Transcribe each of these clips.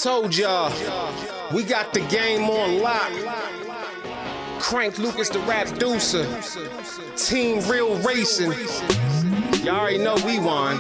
Told y'all, we got the game on lock. Crank Lucas the rap deucer. Team Real Racing. Y'all already know we won.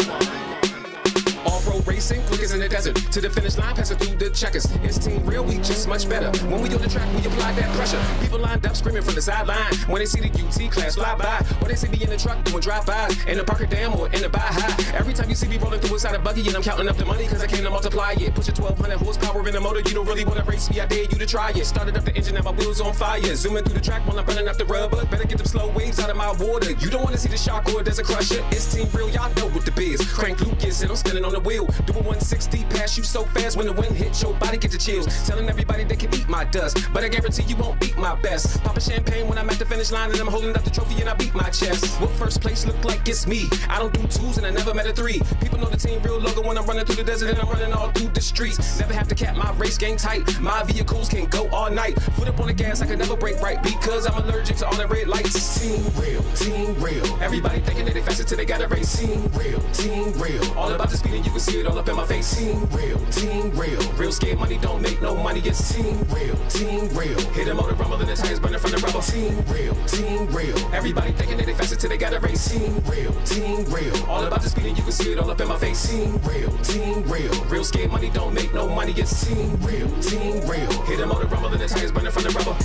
Off-road racing, quick as in the desert. To the finish line, passing through the checkers. It's Team Real, we just much better. When we on the track, we apply that pressure. People lined up screaming from the sideline. When they see the UT class fly by, or they see me in the truck doing drive-bys, in the Parker Dam or in the Baja. Every time you see me rolling through inside a buggy, and I'm counting up the money, cause I came to multiply it. Push a 1200 horsepower in the motor, you don't really wanna race me, I dare you to try it. Started up the engine, now my wheels on fire. Zooming through the track while I'm running up the rubber. Better get them slow waves out of my water. You don't wanna see the shark or there's a crusher. It's Team Real, y'all know what the biz. Crank Lucas and I'm spinning on the wheel. Doing 160 past you so fast when the wind hits your body, get the chills. Telling everybody they can eat my dust, but I guarantee you won't beat my best. Popping champagne when I'm at the finish line and I'm holding up the trophy and I beat my chest. What first place look like it's me? I don't do twos and I never met a three. People know the Team Real logo when I'm running through the desert and I'm running all through the streets. Never have to cap my race game tight. My vehicles can go all night. Foot up on the gas, I can never break right because I'm allergic to all the red lights. Team Real, Team Real. Everybody thinking that they faster till they gotta race. Team Real, Team Real. All about the speed and you can see it all up in my face. Team Real, Team Real. Real scared money don't make no money. It's Team Real, Team Real. Hit the motor rumble and the tires burning from the rubber. Team Real, Team Real. Everybody thinking that they faster till they gotta race. Team Real, Team Real. All about the speed and you can see it all up in my face. Team Real, Team Real. Real scared money don't make no money. It's Team Real, Team Real. Hit the motor rumble and the tires burning from the rubber.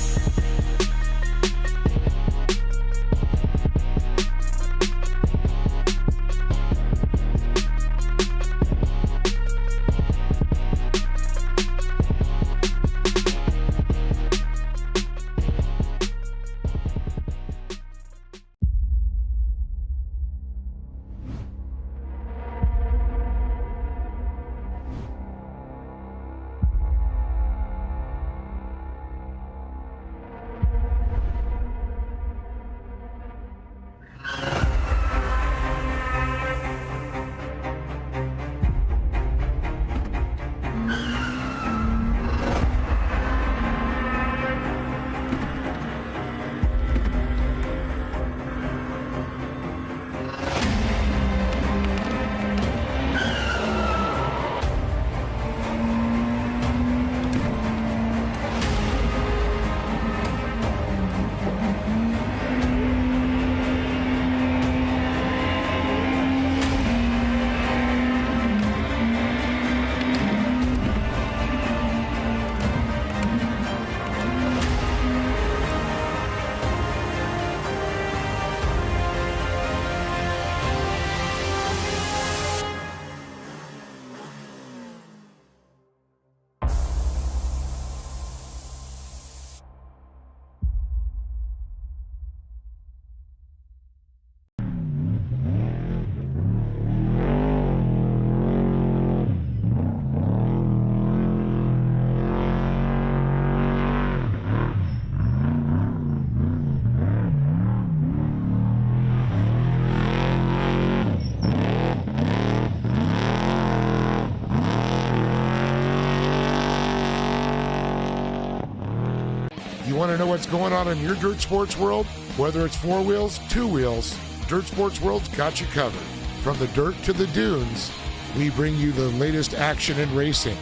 You want to know what's going on in your dirt sports world? Whether it's four wheels, two wheels, Dirt Sports World's got you covered. From the dirt to the dunes, we bring you the latest action in racing,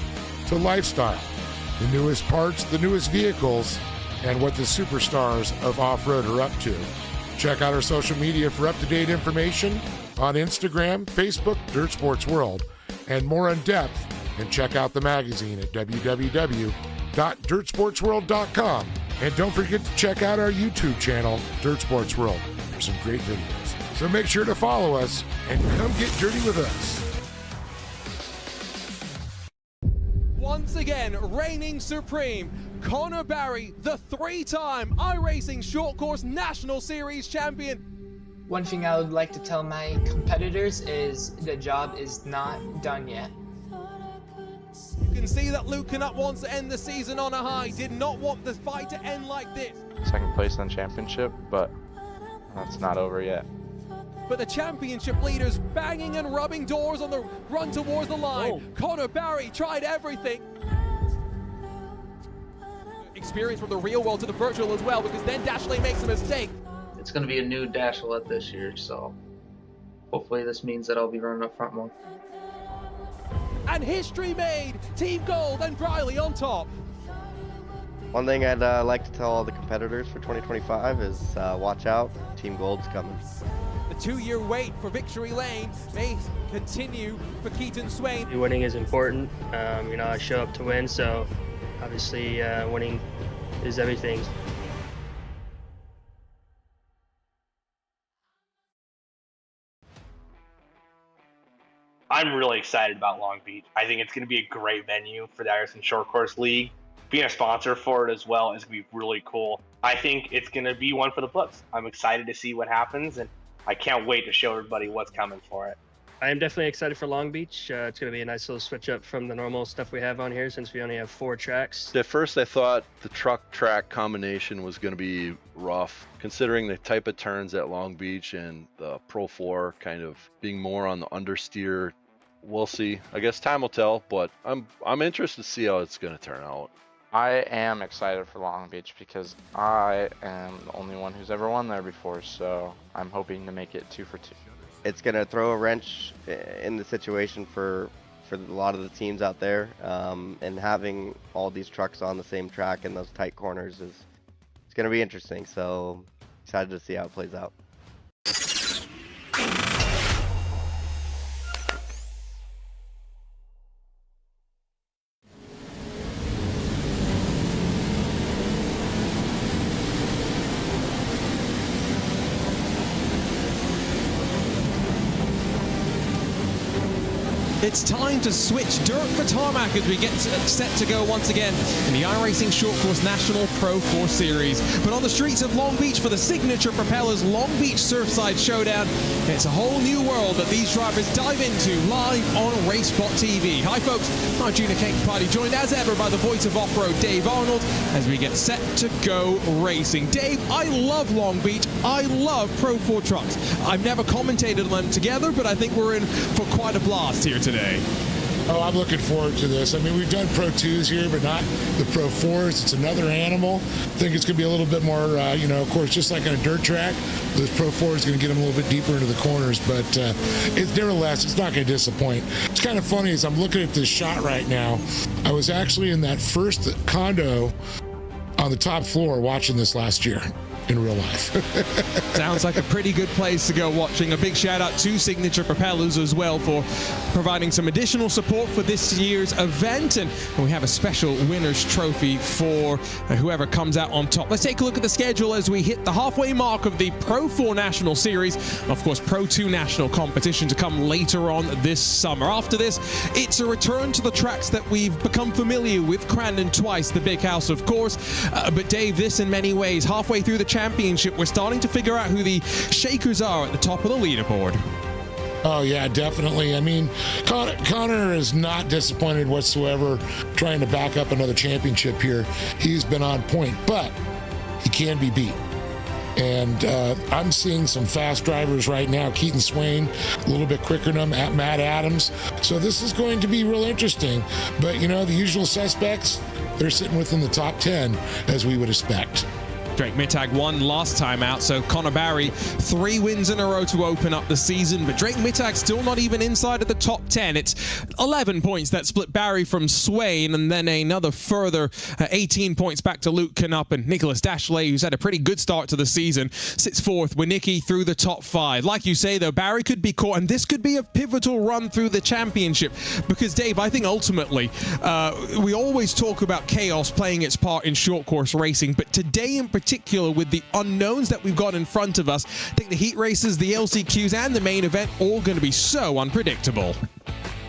to lifestyle, the newest parts, the newest vehicles, and what the superstars of off-road are up to. Check out our social media for up-to-date information on Instagram, Facebook, Dirt Sports World, and more in depth, and check out the magazine at www.dirtsportsworld.com. And don't forget to check out our YouTube channel, Dirt Sports World, for some great videos. So make sure to follow us and come get dirty with us. Once again, reigning supreme, Connor Barry, the three-time iRacing Short Course National Series champion. One thing I would like to tell my competitors is the job is not done yet. You can see that Luke Canutt wants to end the season on a high, did not want the fight to end like this. Second place in the championship, but that's not over yet. But the championship leaders banging and rubbing doors on the run towards the line. Oh. Connor Barry tried everything. Experience from the real world to the virtual as well, because then Dashley makes a mistake. It's going to be a new Dashlette this year, so hopefully this means that I'll be running up front more. and history made. Team Gold and Briley on top. One thing I'd like to tell all the competitors for 2025 is watch out, Team Gold's coming. The 2-year wait for victory lane may continue for Keaton Swain. Winning is important. I show up to win, so obviously winning is everything. I'm really excited about Long Beach. I think it's going to be a great venue for the Iracing Short Course League. Being a sponsor for it as well is going to be really cool. I think it's going to be one for the books. I'm excited to see what happens, and I can't wait to show everybody what's coming for it. I am definitely excited for Long Beach. It's going to be a nice little switch up from the normal stuff we have on here since we only have 4 tracks. At first I thought the truck track combination was going to be rough, considering the type of turns at Long Beach and the Pro 4 kind of being more on the understeer. We'll see. I guess time will tell, but I'm interested to see how it's going to turn out. I am excited for Long Beach because I am the only one who's ever won there before, so I'm hoping to make it 2 for 2. It's going to throw a wrench in the situation for a lot of the teams out there, and having all these trucks on the same track in those tight corners it's going to be interesting. So excited to see how it plays out. It's time to switch dirt for tarmac as we get set to go once again in the Iracing Short Course National Pro 4 Series. But on the streets of Long Beach for the signature Propellers Long Beach Surfside Showdown, it's a whole new world that these drivers dive into live on RaceBot TV. Hi folks, I'm Junior Cake Party, joined as ever by the voice of off-road Dave Arnold as we get set to go racing. Dave, I love Long Beach. I love Pro 4 trucks. I've never commentated on them together, but I think we're in for quite a blast here today. Oh, I'm looking forward to this. I mean, we've done Pro 2s here, but not the Pro 4s. It's another animal. I think it's going to be a little bit more, of course, just like on a dirt track, this Pro 4 is going to get them a little bit deeper into the corners, but nevertheless, it's not going to disappoint. It's kind of funny as I'm looking at this shot right now. I was actually in that first condo on the top floor watching this last year in real life. Sounds like a pretty good place to go watching. A big shout out to Signature Propellers as well for providing some additional support for this year's event, and we have a special winner's trophy for whoever comes out on top. Let's take a look at the schedule as we hit the halfway mark of the Pro 4 National Series. Of course, Pro 2 National competition to come later on this summer. After this, it's a return to the tracks that we've become familiar with. Crandon twice, the big house, of course. But Dave, this in many ways, halfway through the championship, we're starting to figure out who the shakers are at the top of the leaderboard. Oh, yeah, definitely. I mean, Connor is not disappointed whatsoever trying to back up another championship here. He's been on point, but he can be beat. And I'm seeing some fast drivers right now. Keaton Swain, a little bit quicker than him, Matt Adams. So this is going to be real interesting. But, the usual suspects, they're sitting within the top 10, as we would expect. Drake Mittag won last time out, so Connor Barry 3 wins in a row to open up the season, but Drake Mittag still not even inside of the top 10. It's 11 points that split Barry from Swain, and then another further 18 points back to Luke Canup, and Nicholas Dashley, who's had a pretty good start to the season, sits fourth with Nicky through the top 5. Like you say, though, Barry could be caught, and this could be a pivotal run through the championship, because, Dave, I think ultimately, we always talk about chaos playing its part in short course racing, but today in particular, with the unknowns that we've got in front of us, I think the heat races, the LCQs, and the main event all going to be so unpredictable.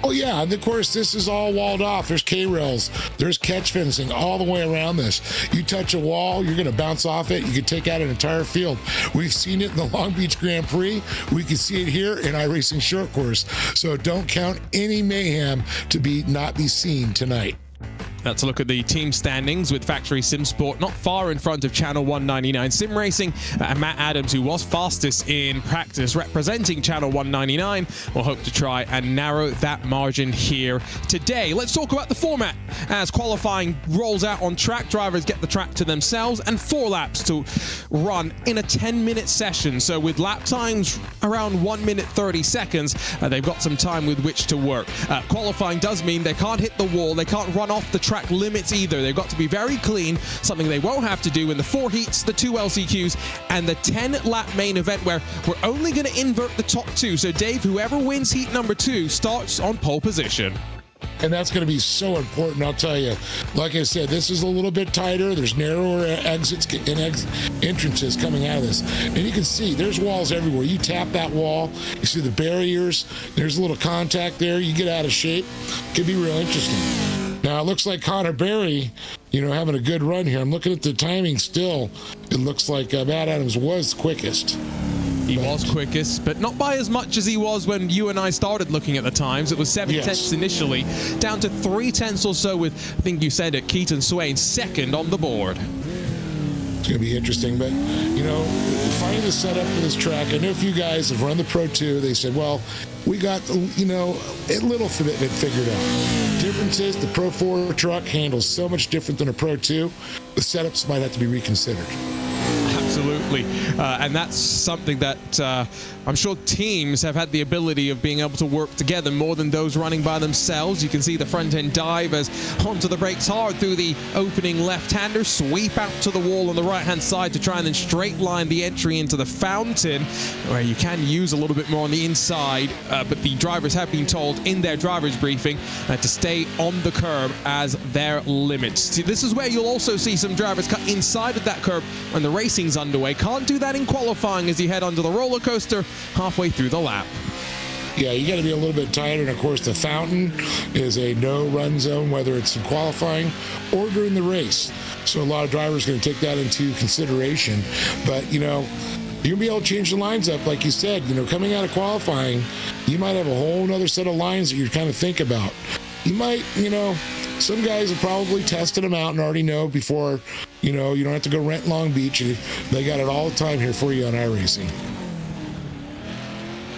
Oh, yeah, and of course, this is all walled off. There's K-rails, there's catch fencing all the way around this. You touch a wall, you're going to bounce off it. You can take out an entire field. We've seen it in the Long Beach Grand Prix. We can see it here in Iracing Short Course. So don't count any mayhem to not be seen tonight. Let's look at the team standings with Factory Sim Sport not far in front of Channel 199 Sim Racing, and Matt Adams, who was fastest in practice representing Channel 199, will hope to try and narrow that margin here today. Let's talk about the format. As qualifying rolls out on track, drivers get the track to themselves and 4 laps to run in a 10-minute session. So with lap times around 1 minute 30 seconds, they've got some time with which to work. Qualifying does mean they can't hit the wall, they can't run off the track limits either. They've got to be very clean, something they won't have to do in the 4 heats, the 2 LCQs, and the 10-lap main event, where we're only going to invert the top 2. So Dave, whoever wins heat number 2 starts on pole position. And that's going to be so important, I'll tell you. Like I said, this is a little bit tighter. There's narrower exits and entrances coming out of this. And you can see there's walls everywhere. You tap that wall, you see the barriers, there's a little contact there. You get out of shape. Could be real interesting. Now, it looks like Connor Berry, having a good run here. I'm looking at the timing still. It looks like Matt Adams was quickest. He was quickest, but not by as much as he was when you and I started looking at the times. It was 7 tenths initially, down to 3 tenths or so with, I think you said it, Keaton Swain second on the board. It's going to be interesting, but, finding the setup for this track, I know a few guys have run the Pro 2. They said, well, we got, a little bit figured out. Difference is the Pro 4 truck handles so much different than a Pro 2. The setups might have to be reconsidered. Absolutely. And that's something that I'm sure teams have had the ability of being able to work together more than those running by themselves. You can see the front end dive as onto the brakes hard through the opening left-hander, sweep out to the wall on the right-hand side to try and then straight line the entry into the fountain, where you can use a little bit more on the inside, but the drivers have been told in their driver's briefing to stay on the curb as their limits. See, this is where you'll also see some drivers cut inside of that curb when the racing's underway. Can't do that in qualifying as you head onto the roller coaster halfway through the lap. Yeah, you got to be a little bit tighter. And of course, the fountain is a no-run zone, whether it's in qualifying or during the race. So a lot of drivers are going to take that into consideration. But, you're going to be able to change the lines up, like you said. Coming out of qualifying, you might have a whole other set of lines that you kind of think about. You might, some guys have probably tested them out and already know before, you don't have to go rent Long Beach. They got it all the time here for you on iRacing.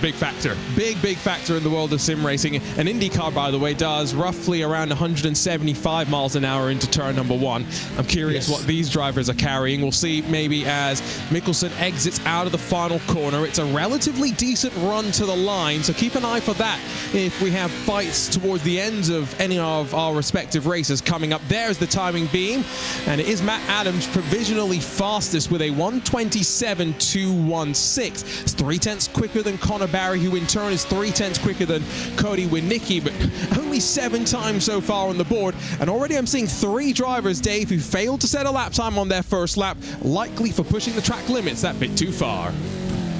Big factor. Big factor in the world of sim racing. An IndyCar, by the way, does roughly around 175 miles an hour into turn number 1. I'm curious what these drivers are carrying. We'll see maybe as Mikkelsen exits out of the final corner. It's a relatively decent run to the line, so keep an eye for that if we have fights towards the ends of any of our respective races coming up. There's the timing beam, and it is Matt Adams provisionally fastest with a 1:27.216. It's 3 tenths quicker than Connor Barry, who in turn is 3 tenths quicker than Cody Winicki, but only 7 times so far on the board. And already I'm seeing 3 drivers, Dave, who failed to set a lap time on their first lap, likely for pushing the track limits that bit too far.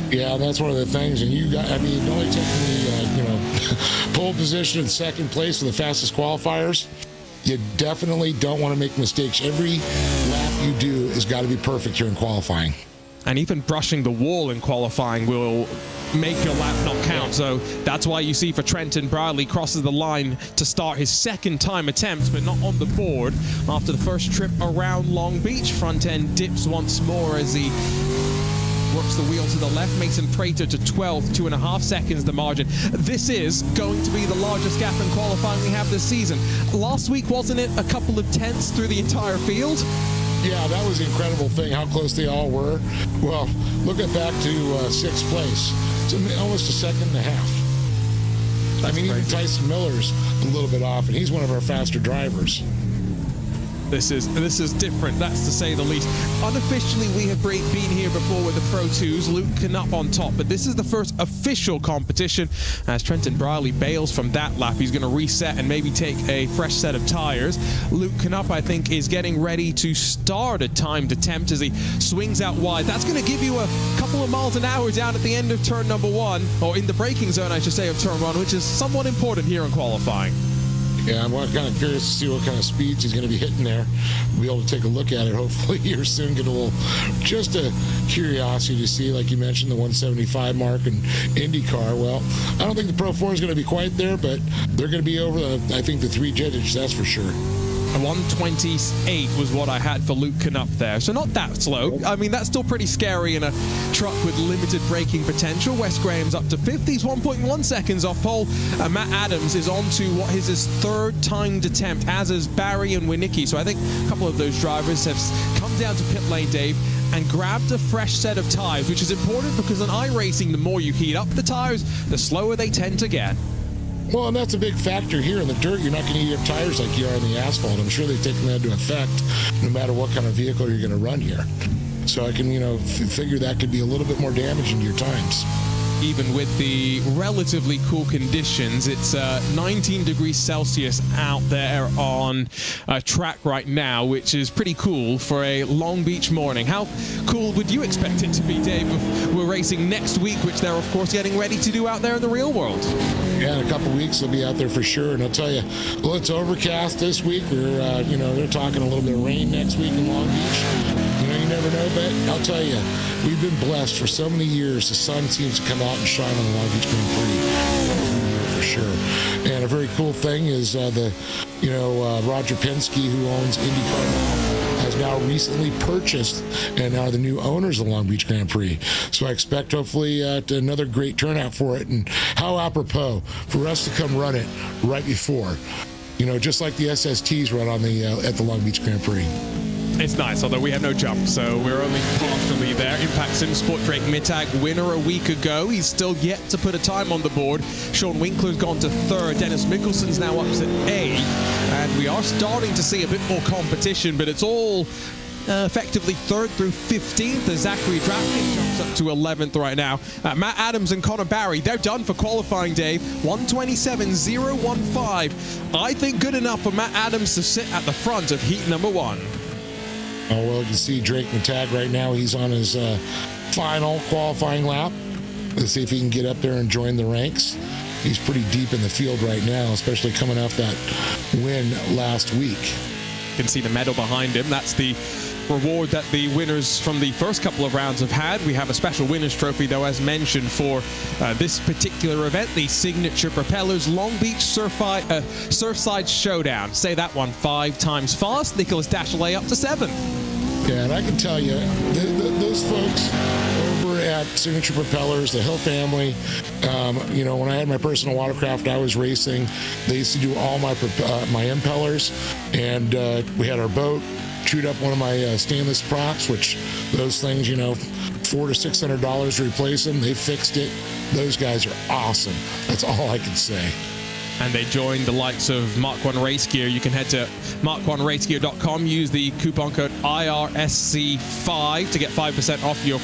Yeah, that's one of the things. And only taking the, pole position in second place for the fastest qualifiers, you definitely don't want to make mistakes. Every lap you do has got to be perfect here in qualifying. And even brushing the wall in qualifying will make your lap not count. So that's why you see for Trenton Bradley crosses the line to start his second time attempt, but not on the board after the first trip around Long Beach. Front end dips once more as he works the wheel to the left. Mason Prater to 12th, 2.5 seconds the margin. This is going to be the largest gap in qualifying we have this season. Last week, wasn't it a couple of tenths through the entire field? Yeah, that was the incredible thing, how close they all were. Well, look at back to 6th place. It's almost a second and a half. Even Tyson Miller's a little bit off, and he's one of our faster drivers. This is different, that's to say the least. Unofficially, we have been here before with the Pro 2s, Luke Knupp on top, but this is the first official competition as Trenton Briley bails from that lap. He's going to reset and maybe take a fresh set of tires. Luke Knupp, I think, is getting ready to start a timed attempt as he swings out wide. That's going to give you a couple of miles an hour down at the end of turn number 1, or in the braking zone, I should say, of turn 1, which is somewhat important here in qualifying. Yeah, I'm kind of curious to see what kind of speeds he's going to be hitting there. We'll be able to take a look at it hopefully here soon. Get just a curiosity to see, like you mentioned, the 175 mark in IndyCar. Well, I don't think the Pro 4 is going to be quite there, but they're going to be over, I think, the 3 digits, that's for sure. 128 was what I had for Luke Knupp there. So not that slow. I mean, that's still pretty scary in a truck with limited braking potential. Wes Graham's up to 5th. He's 1.1 seconds off pole. Matt Adams is on to what is his 3rd timed attempt, as is Barry and Winicki. So I think a couple of those drivers have come down to pit lane, Dave, and grabbed a fresh set of tires, which is important because in iRacing, the more you heat up the tires, the slower they tend to get. Well, and that's a big factor here in the dirt. You're not going to heat up tires like you are on the asphalt. I'm sure they've taken that into effect no matter what kind of vehicle you're going to run here. So I can, figure that could be a little bit more damaging to your times. Even with the relatively cool conditions, it's 19 degrees Celsius out there on track right now, which is pretty cool for a Long Beach morning. How cool would you expect it to be, Dave, if we're racing next week, which they're, of course, getting ready to do out there in the real world? Yeah, in a couple weeks they'll be out there for sure. And I'll tell you, well, it's overcast this week. We're, they're talking a little bit of rain next week in Long Beach. You never know, but I'll tell you, we've been blessed for so many years. The sun seems to come out and shine on the Long Beach Grand Prix, for sure. And a very cool thing is Roger Penske, who owns IndyCar now, has now recently purchased and are the new owners of the Long Beach Grand Prix. So I expect hopefully another great turnout for it. And how apropos for us to come run it right before, just like the SSTs run on the at the Long Beach Grand Prix. It's nice, although we have no jump, so we're only partially there. Impact Sim Sport Drake Mittag, winner a week ago. He's still yet to put a time on the board. Sean Winkler's gone to 3rd. Dennis Mickelsen's now up to A. And we are starting to see a bit more competition, but it's all effectively 3rd through 15th as Zachary Drapkin jumps up to 11th right now. Matt Adams and Connor Barry, they're done for qualifying, Dave. 127.015. I think good enough for Matt Adams to sit at the front of heat number 1. Oh, well, you can see Drake Mittag right now. He's on his final qualifying lap. Let's see if he can get up there and join the ranks. He's pretty deep in the field right now, especially coming off that win last week. You can see the medal behind him. That's the reward that the winners from the first couple of rounds have had. We have a special winners trophy, though, as mentioned, for this particular event, the Signature Propellers Long Beach Surfside Showdown. Say that one 5 times fast. Nicholas Dashley up to 7th. Yeah, and I can tell you, those folks over at Signature Propellers, the Hill family, when I had my personal watercraft, I was racing. They used to do all my impellers, and we had our boat. Chewed up one of my stainless props, which those things, $400 to $600 to replace them. They fixed it. Those guys are awesome. That's all I can say. And they joined the likes of Mark 1 Race Gear. You can head to mark1racegear.com, use the coupon code IRSC5 to get 5% off your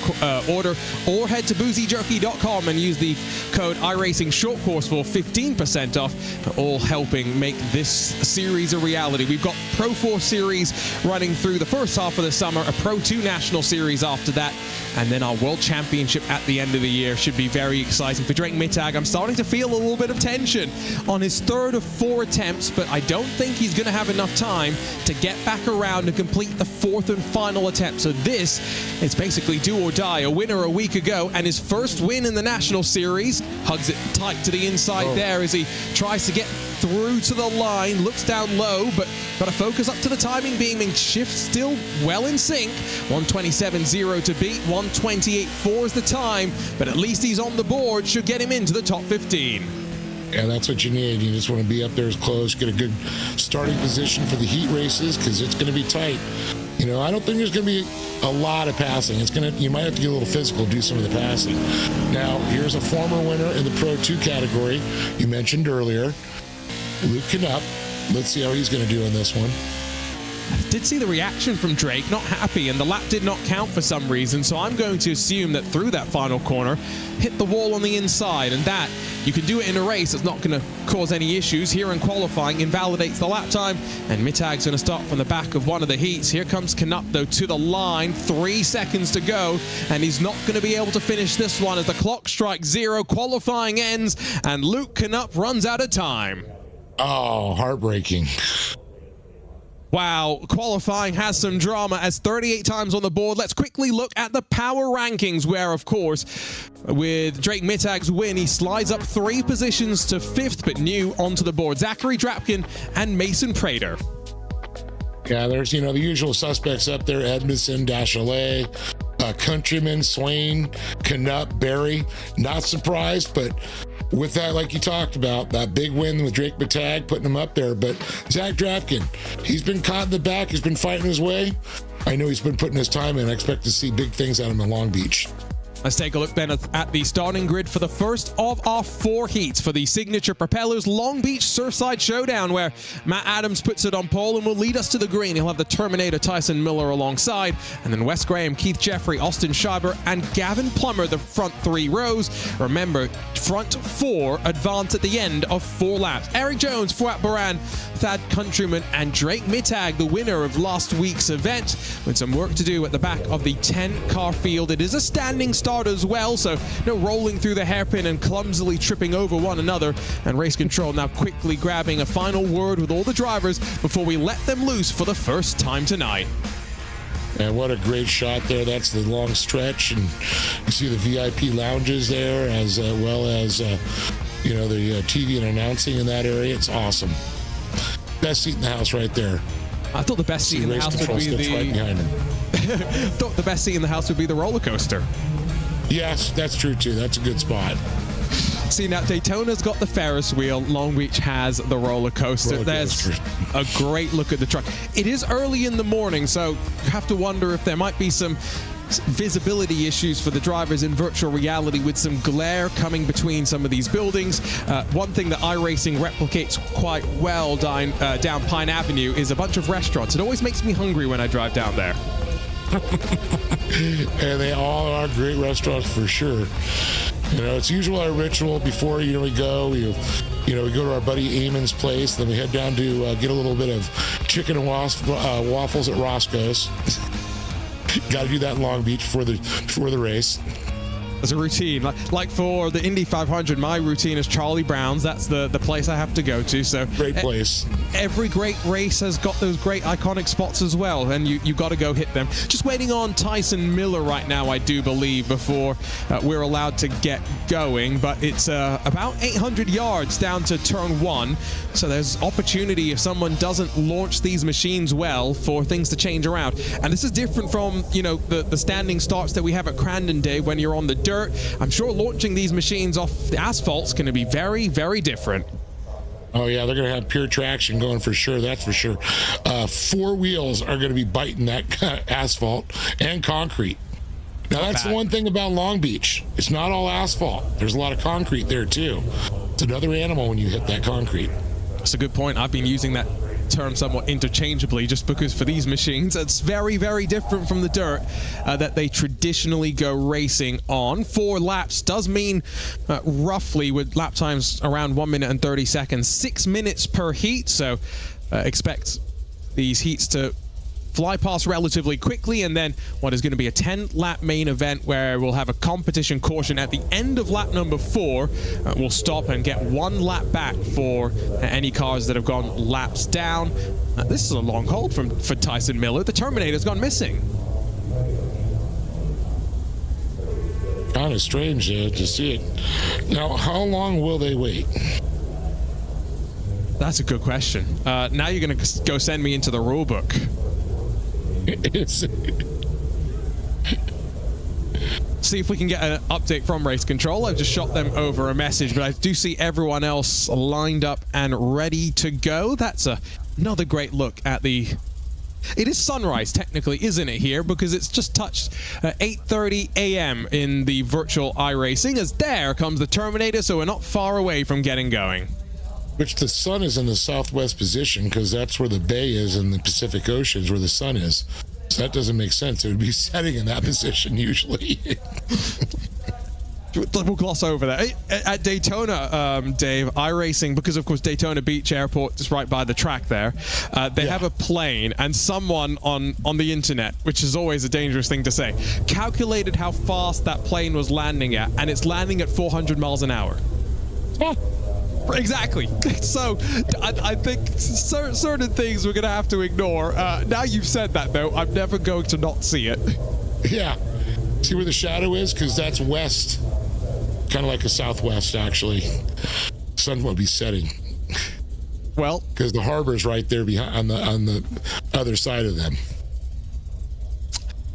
order, or head to boozyjerky.com and use the code iRacing Short Course for 15% off, all helping make this series a reality. We've got Pro 4 Series running through the first half of the summer, a Pro 2 National Series after that, and then our World Championship at the end of the year. Should be very exciting for Drake Mittag. I'm starting to feel a little bit of tension on his 3rd of 4 attempts, but I don't think he's going to have enough time to get back around and complete the 4th and final attempt. So this is basically do or die. A winner a week ago, and his first win in the National Series. Hugs it tight to the inside there as he tries to get through to the line. Looks down low, but got to focus up to the timing beaming. Shift still well in sync. 127.0 to beat. 128.4 is the time, but at least he's on the board. Should get him into the top 15. Yeah, that's what you need. You just want to be up there as close, get a good starting position for the heat races, because it's going to be tight. I don't think there's going to be a lot of passing. You might have to get a little physical, do some of the passing. Now, here's a former winner in the Pro 2 category you mentioned earlier, Luke Knupp. Let's see how he's going to do in this one. I did see the reaction from Drake, not happy, and the lap did not count for some reason, so I'm going to assume that through that final corner, hit the wall on the inside, and that, you can do it in a race, it's not going to cause any issues. Here in qualifying, invalidates the lap time, and Mittag's going to start from the back of one of the heats. Here comes Knupp, though, to the line, 3 seconds to go, and he's not going to be able to finish this one as the clock strikes 0, qualifying ends, and Luke Knupp runs out of time. Oh, heartbreaking. Wow, qualifying has some drama as 38 times on the board. Let's quickly look at the power rankings where, of course, with Drake Mittag's win, he slides up 3 positions to 5th, but new onto the board. Zachary Drapkin and Mason Prater. Yeah, there's, the usual suspects up there: Edmondson, Dashalet, Countryman, Swain, Canup, Barry. Not surprised, but with that, like you talked about, that big win with Drake Matag putting him up there. But Zach Drapkin, he's been caught in the back. He's been fighting his way. I know he's been putting his time in. I expect to see big things out of him in Long Beach. Let's take a look then at the starting grid for the first of our 4 heats for the Signature Propellers Long Beach Surfside Showdown, where Matt Adams puts it on pole and will lead us to the green. He'll have the Terminator Tyson Miller alongside, and then Wes Graham, Keith Jeffrey, Austin Schreiber, and Gavin Plummer, the front 3 rows. Remember, front 4 advance at the end of 4 laps. Eric Jones, Fouad Baran, Thad Countryman, and Drake Mittag, the winner of last week's event, with some work to do at the back of the 10-car field. It is a standing start as well, so no rolling through the hairpin and clumsily tripping over one another. And race control now quickly grabbing a final word with all the drivers before we let them loose for the first time tonight. And what a great shot there. That's the long stretch, and you see the VIP lounges there, as well as the TV and announcing in that area. It's awesome. Best seat in the house right there. I thought the best seat in the house would be right behind him. thought the best seat in the house would be the roller coaster. Yes, that's true too. That's a good spot. See, now Daytona's got the Ferris wheel, Long Beach has the roller coaster. There's a great look at the truck. It is early in the morning, so you have to wonder if there might be some visibility issues for the drivers in virtual reality with some glare coming between some of these buildings. One thing that iRacing replicates quite well down Pine Avenue is a bunch of restaurants. It always makes me hungry when I drive down there. And they all are great restaurants for sure. It's usually our ritual before we go. We go to our buddy Eamon's place, then we head down to get a little bit of chicken and waffles at Roscoe's. Got to do that in Long Beach before the race. As a routine, like for the Indy 500, my routine is Charlie Brown's. That's the place I have to go to. So great place. Every great race has got those great iconic spots as well, and you got to go hit them. Just waiting on Tyson Miller right now, I do believe, before we're allowed to get going. But it's about 800 yards down to turn 1, so there's opportunity if someone doesn't launch these machines well for things to change around. And this is different from the standing starts that we have at Crandon, Dave, when you're on the dirt. I'm sure launching these machines off the asphalt's going to be very, very different. Oh yeah, they're going to have pure traction going for sure. That's for sure. 4 wheels are going to be biting that asphalt and concrete. Now that's the one thing about Long Beach. It's not all asphalt. There's a lot of concrete there too. It's another animal when you hit that concrete. That's a good point. I've been using that term somewhat interchangeably just because for these machines it's very, very different from the dirt that they traditionally go racing on. 4 laps does mean roughly, with lap times around 1 minute and 30 seconds, 6 minutes per heat, so expect these heats to fly past relatively quickly, and then what is going to be a 10-lap main event where we'll have a competition caution at the end of lap number 4. We'll stop and get 1 lap back for any cars that have gone laps down. This is a long hold for Tyson Miller. The Terminator's gone missing. Kind of strange to see it. Now, how long will they wait? That's a good question. Now you're going to go send me into the rule book. See if we can get an update from race control. I've just shot them over a message, but I do see everyone else lined up and ready to go. That's another great look at the... It is sunrise, technically, isn't it, here? Because it's just touched 8:30 a.m. in the virtual iRacing, as there comes the Terminator, so we're not far away from getting going. Which the sun is in the southwest position, because that's where the bay is in the Pacific Oceans, where the sun is. So that doesn't make sense. It would be setting in that position usually. We'll gloss over that. At Daytona, Dave, iRacing, because of course Daytona Beach Airport is right by the track there, they have a plane, and someone on the internet, which is always a dangerous thing to say, calculated how fast that plane was landing at, and it's landing at 400 miles an hour. Exactly. So I think certain things we're going to have to ignore. Now you've said that, though, I'm never going to not see it. Yeah. See where the shadow is? Because that's west. Kind of like a southwest, actually. Sun won't be setting. Well, because the harbor's right there behind on the other side of them.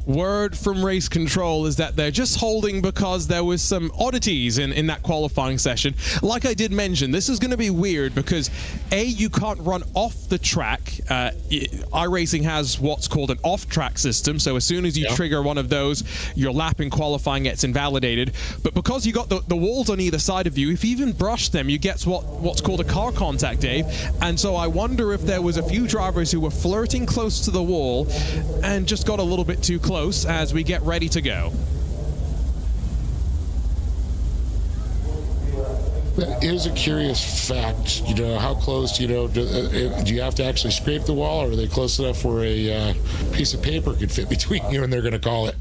Word from race control is that they're just holding because there was some oddities in that qualifying session. Like I did mention, this is going to be weird because you can't run off the track. iRacing has what's called an off-track system, so as soon as you trigger one of those, your lap in qualifying gets invalidated. But because you got the walls on either side of you, if you even brush them, you get what's called a car contact, Dave. And so I wonder if there was a few drivers who were flirting close to the wall and just got a little bit too close as we get ready to go. Here's a curious fact, how close, do you have to actually scrape the wall, or are they close enough where a piece of paper could fit between you and they're going to call it?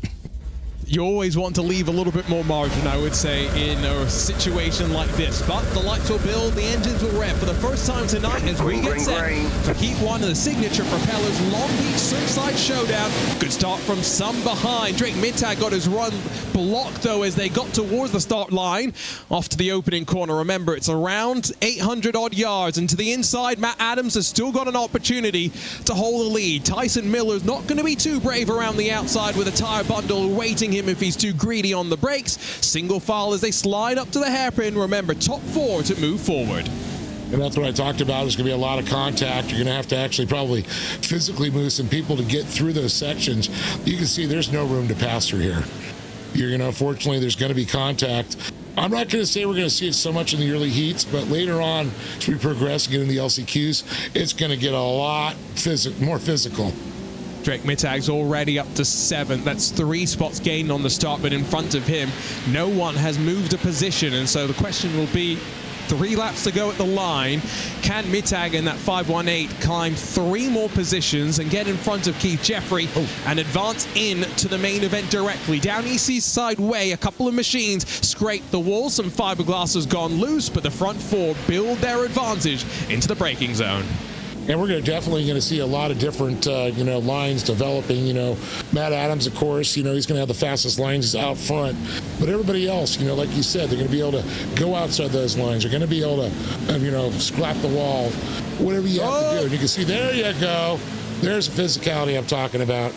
You always want to leave a little bit more margin, I would say, in a situation like this. But the lights will build, the engines will rev for the first time tonight as we get set for Heat 1 of the signature propellers Long Beach Surfside Showdown. Good start from some behind. Drake Mittag got his run blocked, though, as they got towards the start line. Off to the opening corner. Remember, it's around 800-odd yards. And to the inside, Matt Adams has still got an opportunity to hold the lead. Tyson Miller's not going to be too brave around the outside with a tire bundle awaiting him if he's too greedy on the brakes. Single file as they slide up to the hairpin. Remember, top 4 to move forward. And that's what I talked about. There's going to be a lot of contact. You're going to actually probably physically move some people to get through those sections. You can see there's no room to pass through here. Unfortunately, there's going to be contact. I'm not going to say we're going to see it so much in the early heats, but later on, as we progress and get in the LCQs, it's going to get a lot more physical. Drake Mittag's already up to 7th. That's 3 spots gained on the start, but in front of him, no one has moved a position. And so the question will be, 3 laps to go at the line. Can Mittag in that 518 climb 3 more positions and get in front of Keith Jeffrey and advance in to the main event directly? Down East Side Way, a couple of machines scrape the wall. Some fiberglass has gone loose, but the front 4 build their advantage into the braking zone. And we're definitely going to see a lot of different, lines developing. Matt Adams, of course, he's going to have the fastest lines out front. But everybody else, like you said, they're going to be able to go outside those lines. They're going to be able to, scrap the wall, whatever you have to do. And you can see, there you go. There's the physicality I'm talking about.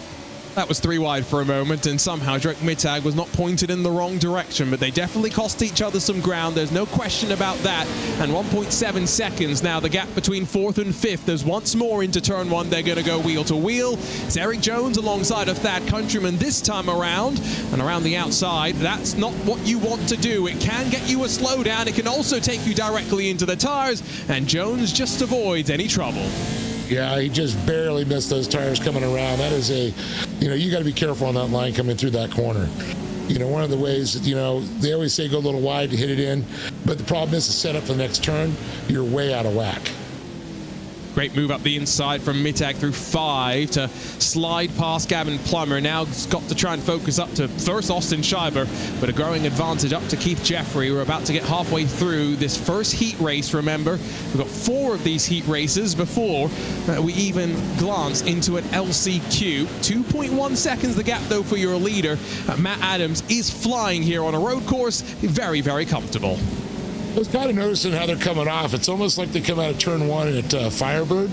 That was 3 wide for a moment, and somehow Drake Mittag was not pointed in the wrong direction, but they definitely cost each other some ground. There's no question about that. And 1.7 seconds now, the gap between 4th and 5th. There's once more into turn 1. They're going to go wheel to wheel. It's Eric Jones alongside of Thad Countryman this time around. And around the outside, that's not what you want to do. It can get you a slowdown. It can also take you directly into the tires, and Jones just avoids any trouble. Yeah, he just barely missed those tires coming around. That is you got to be careful on that line coming through that corner. One of the ways, they always say go a little wide to hit it in, but the problem is to set up for the next turn, you're way out of whack. Great move up the inside from Mittag through 5 to slide past Gavin Plummer. Now he's got to try and focus up to first Austin Schreiber, but a growing advantage up to Keith Jeffrey. We're about to get halfway through this first heat race, remember. We've got 4 of these heat races before we even glance into an LCQ. 2.1 seconds the gap, though, for your leader. Matt Adams is flying here on a road course. Very, very comfortable. I was kind of noticing how they're coming off. It's almost like they come out of turn 1 at Firebird.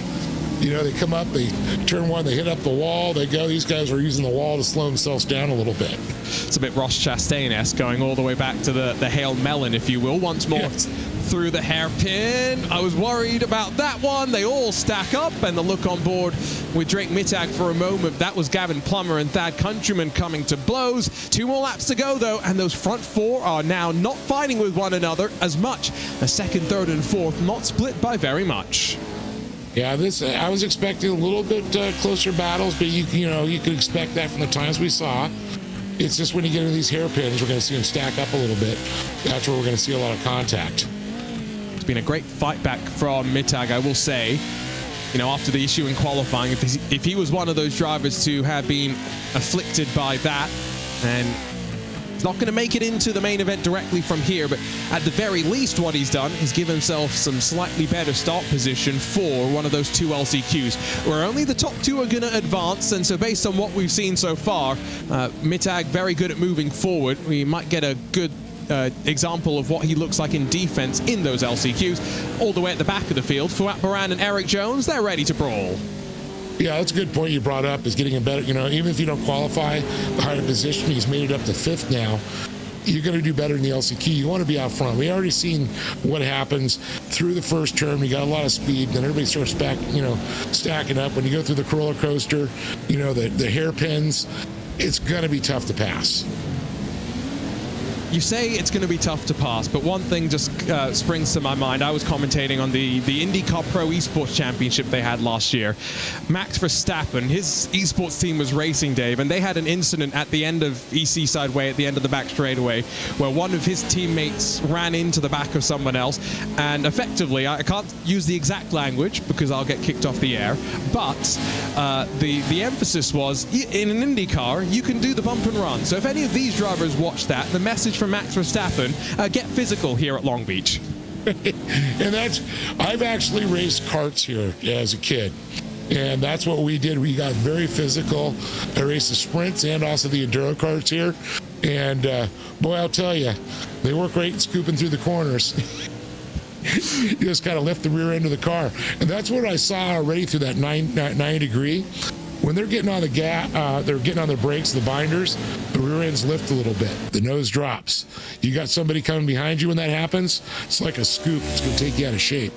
They come up, they turn 1, they hit up the wall, they go. These guys are using the wall to slow themselves down a little bit. It's a bit Ross Chastain-esque, going all the way back to the Hail Melon, if you will. Once more through the hairpin. I was worried about that one. They all stack up, and the look on board with Drake Mittag for a moment. That was Gavin Plummer and Thad Countryman coming to blows. 2 more laps to go, though, and those front 4 are now not fighting with one another as much. The 2nd, 3rd, and 4th not split by very much. Yeah, I was expecting a little bit closer battles, but you could expect that from the times we saw. It's just when you get into these hairpins, we're going to see them stack up a little bit. That's where we're going to see a lot of contact. It's been a great fight back from Mittag, I will say. After the issue in qualifying, if he was one of those drivers to have been afflicted by that, and he's not going to make it into the main event directly from here, but at the very least what he's done is give himself some slightly better start position for one of those 2 LCQs, where only the top 2 are going to advance. And so based on what we've seen so far, Mittag very good at moving forward. We might get a good example of what he looks like in defense in those LCQs. All the way at the back of the field, Fouad Baran and Eric Jones, they're ready to brawl. Yeah, that's a good point you brought up, is getting a better, even if you don't qualify the higher position, he's made it up to 5th now. You're going to do better in the LCQ. You want to be out front. We already seen what happens through the first term. You got a lot of speed, then everybody starts back, stacking up. When you go through the roller coaster, the hairpins, it's going to be tough to pass. You say it's going to be tough to pass, but one thing just springs to my mind. I was commentating on the IndyCar Pro Esports Championship they had last year. Max Verstappen, his esports team was Racing, Dave, and they had an incident at the end of EC Sideway, at the end of the back straightaway, where one of his teammates ran into the back of someone else, and effectively, I can't use the exact language because I'll get kicked off the air, but the emphasis was, in an IndyCar, you can do the bump and run. So if any of these drivers watch that, the message from Max Verstappen, get physical here at Long Beach. And I've actually raced karts here as a kid, and that's what we did. We got very physical. I raced the sprints and also the enduro karts here, and boy, I'll tell you, they work great scooping through the corners. You just kind of lift the rear end of the car, and that's what I saw already through that 90 degree. When they're getting on the they're getting on the brakes, the binders, the rear ends lift a little bit. The nose drops. You got somebody coming behind you when that happens, it's like a scoop. It's going to take you out of shape.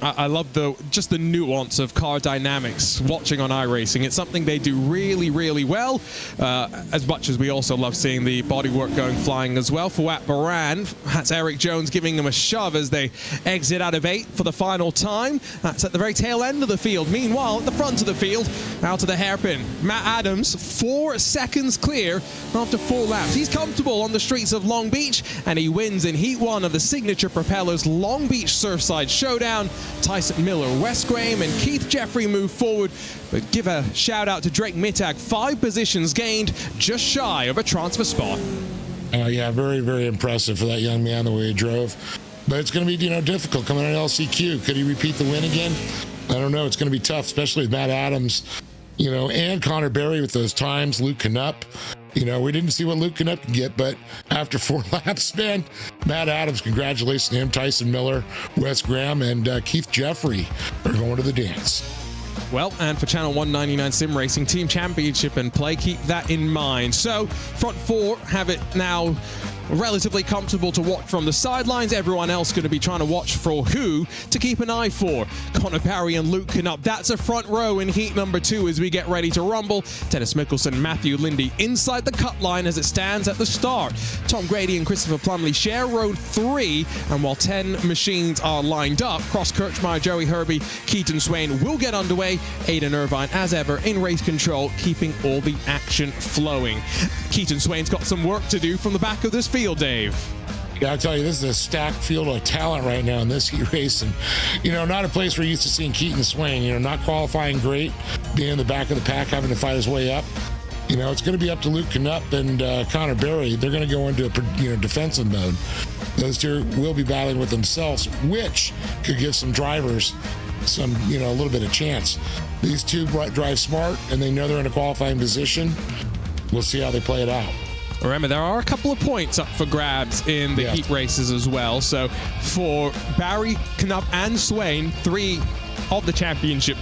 I love just the nuance of car dynamics watching on iRacing. It's something they do really, really well, as much as we also love seeing the bodywork going flying as well. Fouad Baran, that's Eric Jones giving them a shove as they exit out of 8 for the final time. That's at the very tail end of the field. Meanwhile, at the front of the field, out of the hairpin, Matt Adams, 4 seconds clear after 4 laps. He's comfortable on the streets of Long Beach, and he wins in Heat 1 of the Signature Propellers Long Beach Surfside Showdown. Tyson Miller, Wes Graham, and Keith Jeffrey move forward, but give a shout out to Drake Mittag, 5 positions gained, just shy of a transfer spot. Yeah, very, very impressive for that young man the way he drove. But it's going to be, difficult coming on LCQ. Could he repeat the win again? I don't know. It's going to be tough, especially with Matt Adams, and Connor Berry with those times, Luke Knupp. We didn't see what Luke Knupp can get, but after 4 laps, man, Matt Adams, congratulations to him, Tyson Miller, Wes Graham, and Keith Jeffrey are going to the dance. Well, and for Channel 199 Sim Racing Team Championship in play, keep that in mind. So, front 4 have it now relatively comfortable to watch from the sidelines. Everyone else going to be trying to watch for who to keep an eye for. Connor Barry and Luke Knupp. That's a front row in heat number 2 as we get ready to rumble. Dennis Mickelson, Matthew Lindy inside the cut line as it stands at the start. Tom Grady and Christopher Plumley share road 3, and while 10 machines are lined up, Cross Kirchmeier, Joey Herbie, Keaton Swain will get underway. Aidan Irvine, as ever, in race control, keeping all the action flowing. Keaton Swain's got some work to do from the back of this field, Dave. Yeah, I'll tell you, this is a stacked field of talent right now in this heat race. And, not a place we're used to seeing Keaton Swain, not qualifying great, being in the back of the pack, having to fight his way up. It's going to be up to Luke Knupp and Connor Berry. They're going to go into, defensive mode. Those two will be battling with themselves, which could give some drivers some, a little bit of chance. These two drive smart, and they know they're in a qualifying position. We'll see how they play it out. Remember, there are a couple of points up for grabs in the heat races as well. So for Barry, Knupp, and Swain, 3 of the championship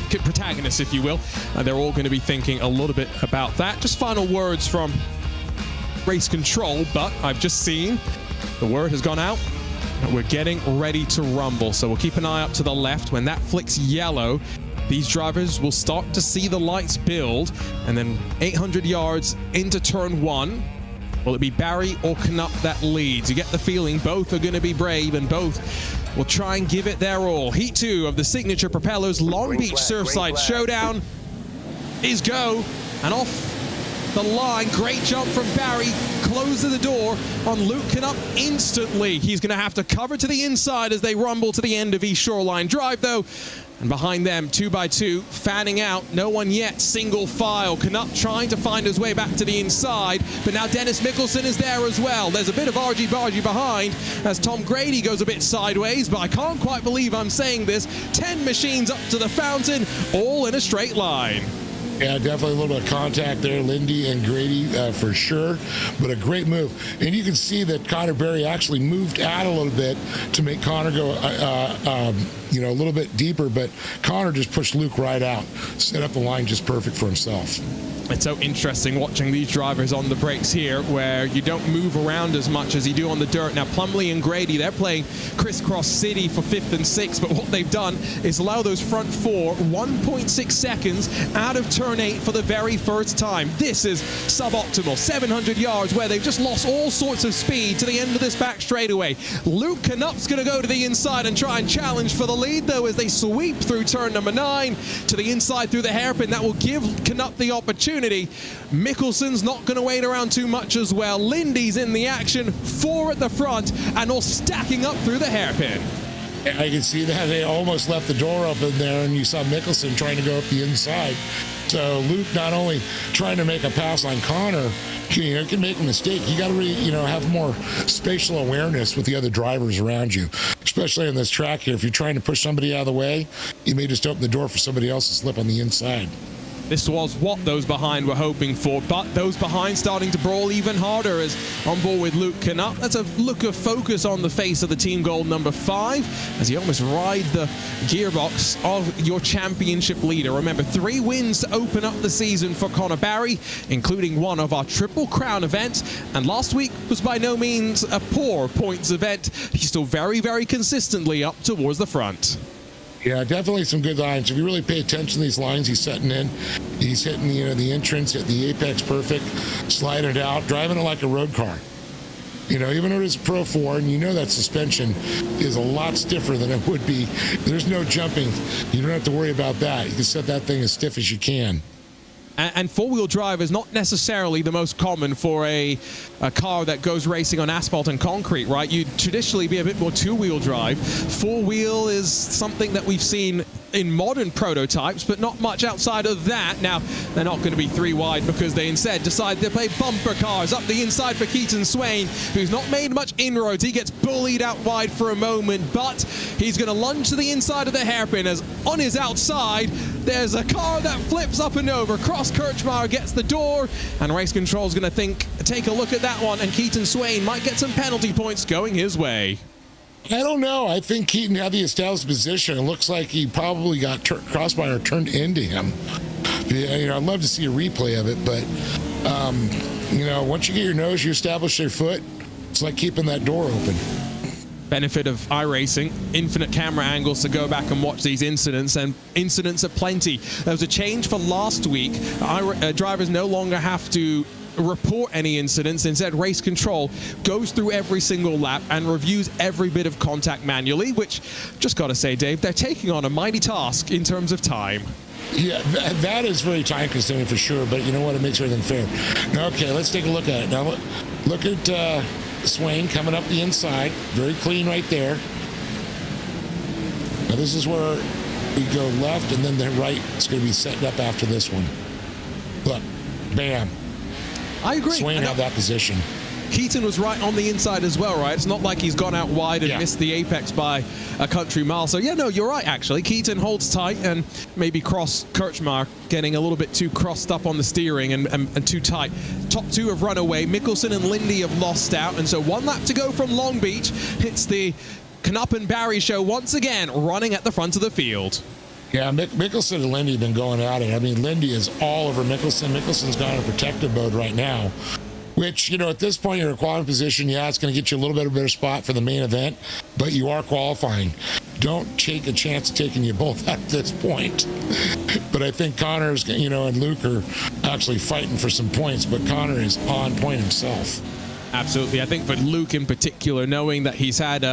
protagonists, if you will, they're all going to be thinking a little bit about that. Just final words from race control, but I've just seen the word has gone out. We're getting ready to rumble, so we'll keep an eye up to the left. When that flicks yellow, these drivers will start to see the lights build, and then 800 yards into turn 1, will it be Barry or Knupp that leads? You get the feeling both are going to be brave, and both will try and give it their all. Heat 2 of the Signature Propellers Long Beach Surfside Showdown is go, and off the line. Great jump from Barry. Closes the door on Luke Knupp instantly. He's going to have to cover to the inside as they rumble to the end of East Shoreline Drive, though. And behind them, 2x2, fanning out. No one yet, single file. Knupp trying to find his way back to the inside, but now Dennis Mickelson is there as well. There's a bit of argy-bargy behind as Tom Grady goes a bit sideways, but I can't quite believe I'm saying this. 10 machines up to the fountain, all in a straight line. Yeah, definitely a little bit of contact there, Lindy and Grady for sure, but a great move. And you can see that Connor Berry actually moved out a little bit to make Connor go, a little bit deeper, but Connor just pushed Luke right out, set up the line just perfect for himself. It's so interesting watching these drivers on the brakes here, where you don't move around as much as you do on the dirt. Now, Plumley and Grady, they're playing crisscross city for 5th and 6th, but what they've done is allow those front four 1.6 seconds out of turn 8 for the very first time. This is suboptimal. 700 yards where they've just lost all sorts of speed to the end of this back straightaway. Luke Knup's going to go to the inside and try and challenge for the lead, though, as they sweep through turn number 9 to the inside through the hairpin. That will give Knup the opportunity. Mickelson's not going to wait around too much as well. Lindy's in the action, 4 at the front, and all stacking up through the hairpin. I can see that they almost left the door open there, and you saw Mickelson trying to go up the inside. So Luke not only trying to make a pass on Connor, can make a mistake. You got to really, have more spatial awareness with the other drivers around you, especially on this track here. If you're trying to push somebody out of the way, you may just open the door for somebody else to slip on the inside. This was what those behind were hoping for, but those behind starting to brawl even harder as on board with Luke Knup. That's a look of focus on the face of the team goal number 5 as he almost rides the gearbox of your championship leader. Remember, 3 wins to open up the season for Connor Barry, including one of our Triple Crown events. And last week was by no means a poor points event. He's still very, very consistently up towards the front. Yeah, definitely some good lines. If you really pay attention to these lines he's setting in, he's hitting the entrance, hit the apex perfect, sliding it out, driving it like a road car. Even though it's Pro 4, and that suspension is a lot stiffer than it would be. There's no jumping. You don't have to worry about that. You can set that thing as stiff as you can. And four-wheel drive is not necessarily the most common for a car that goes racing on asphalt and concrete, right? You'd traditionally be a bit more two-wheel drive. Four-wheel is something that we've seen in modern prototypes, but not much outside of that. Now, they're not going to be 3 wide because they instead decide to play bumper cars up the inside for Keaton Swain, who's not made much inroads. He gets bullied out wide for a moment, but he's going to lunge to the inside of the hairpin as on his outside, there's a car that flips up and over. Cross Kirchmaier gets the door, and Race Control's going to take a look at that one, and Keaton Swain might get some penalty points going his way. I don't know. I think Keaton had the established position. It looks like he probably got Crossmaier turned into him. I'd love to see a replay of it, but once you get your nose, you establish your foot. It's like keeping that door open. Benefit of iRacing, infinite camera angles to go back and watch these incidents, and incidents are plenty. There was a change for last week. Drivers no longer have to report any incidents. Instead, Race Control goes through every single lap and reviews every bit of contact manually, which, just gotta say, Dave, they're taking on a mighty task in terms of time. Yeah, that is very time consuming for sure, but you know what? It makes everything fair. Okay, let's take a look at it. Now, look at Swain coming up the inside. Very clean right there. Now, this is where we go left, and then the right is going to be set up after this one. Look, bam. I agree. Swain had that position. Keaton was right on the inside as well, right? It's not like he's gone out wide and missed the apex by a country mile. So, yeah, no, you're right, actually. Keaton holds tight, and maybe Cross Kirchmaier getting a little bit too crossed up on the steering and too tight. Top 2 have run away. Mickelson and Lindy have lost out, and so 1 lap to go from Long Beach. It's the Knup and Barry show once again, running at the front of the field. Yeah, Mickelson and Lindy have been going at it. I mean, Lindy is all over Mickelson. Mickelson's got a protective mode right now, which, at this point, you're in a qualifying position. Yeah, it's going to get you a little bit of a better spot for the main event, but you are qualifying. Don't take a chance of taking you both at this point. But I think Connor's, and Luke are actually fighting for some points, but Connor is on point himself. Absolutely. I think for Luke in particular, knowing that he's had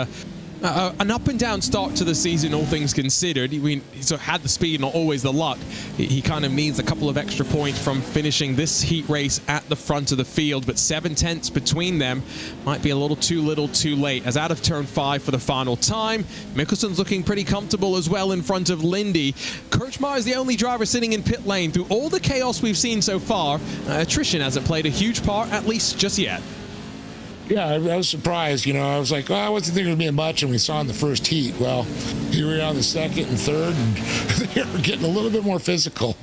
an up and down start to the season, all things considered. He's had the speed, not always the luck. He kind of needs a couple of extra points from finishing this heat race at the front of the field, but 7 tenths between them might be a little too late. As out of turn 5 for the final time, Mickelson's looking pretty comfortable as well in front of Lindy. Kirchmaier is the only driver sitting in pit lane. Through all the chaos we've seen so far, attrition hasn't played a huge part, at least just yet. Yeah, I was surprised. I was like, I wasn't thinking it would be much, and we saw in the first heat. Well, here we are on the second and third, and they're getting a little bit more physical.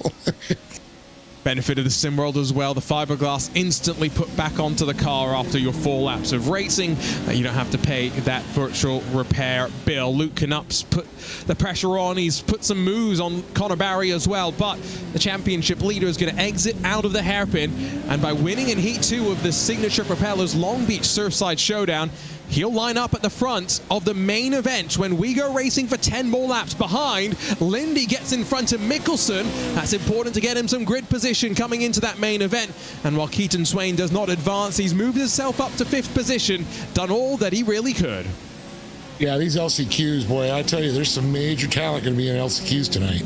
Benefit of the sim world as well, the fiberglass instantly put back onto the car after your 4 laps of racing. You don't have to pay that virtual repair bill. Luke Knup's put the pressure on. He's put some moves on Connor Barry as well, but the championship leader is going to exit out of the hairpin, and by winning in Heat 2 of the Signature Propellers Long Beach Surfside Showdown, he'll line up at the front of the main event when we go racing for 10 more laps behind. Lindy gets in front of Mickelson. That's important to get him some grid position coming into that main event. And while Keaton Swain does not advance, he's moved himself up to 5th position, done all that he really could. Yeah, these LCQs, boy, I tell you, there's some major talent going to be in LCQs tonight.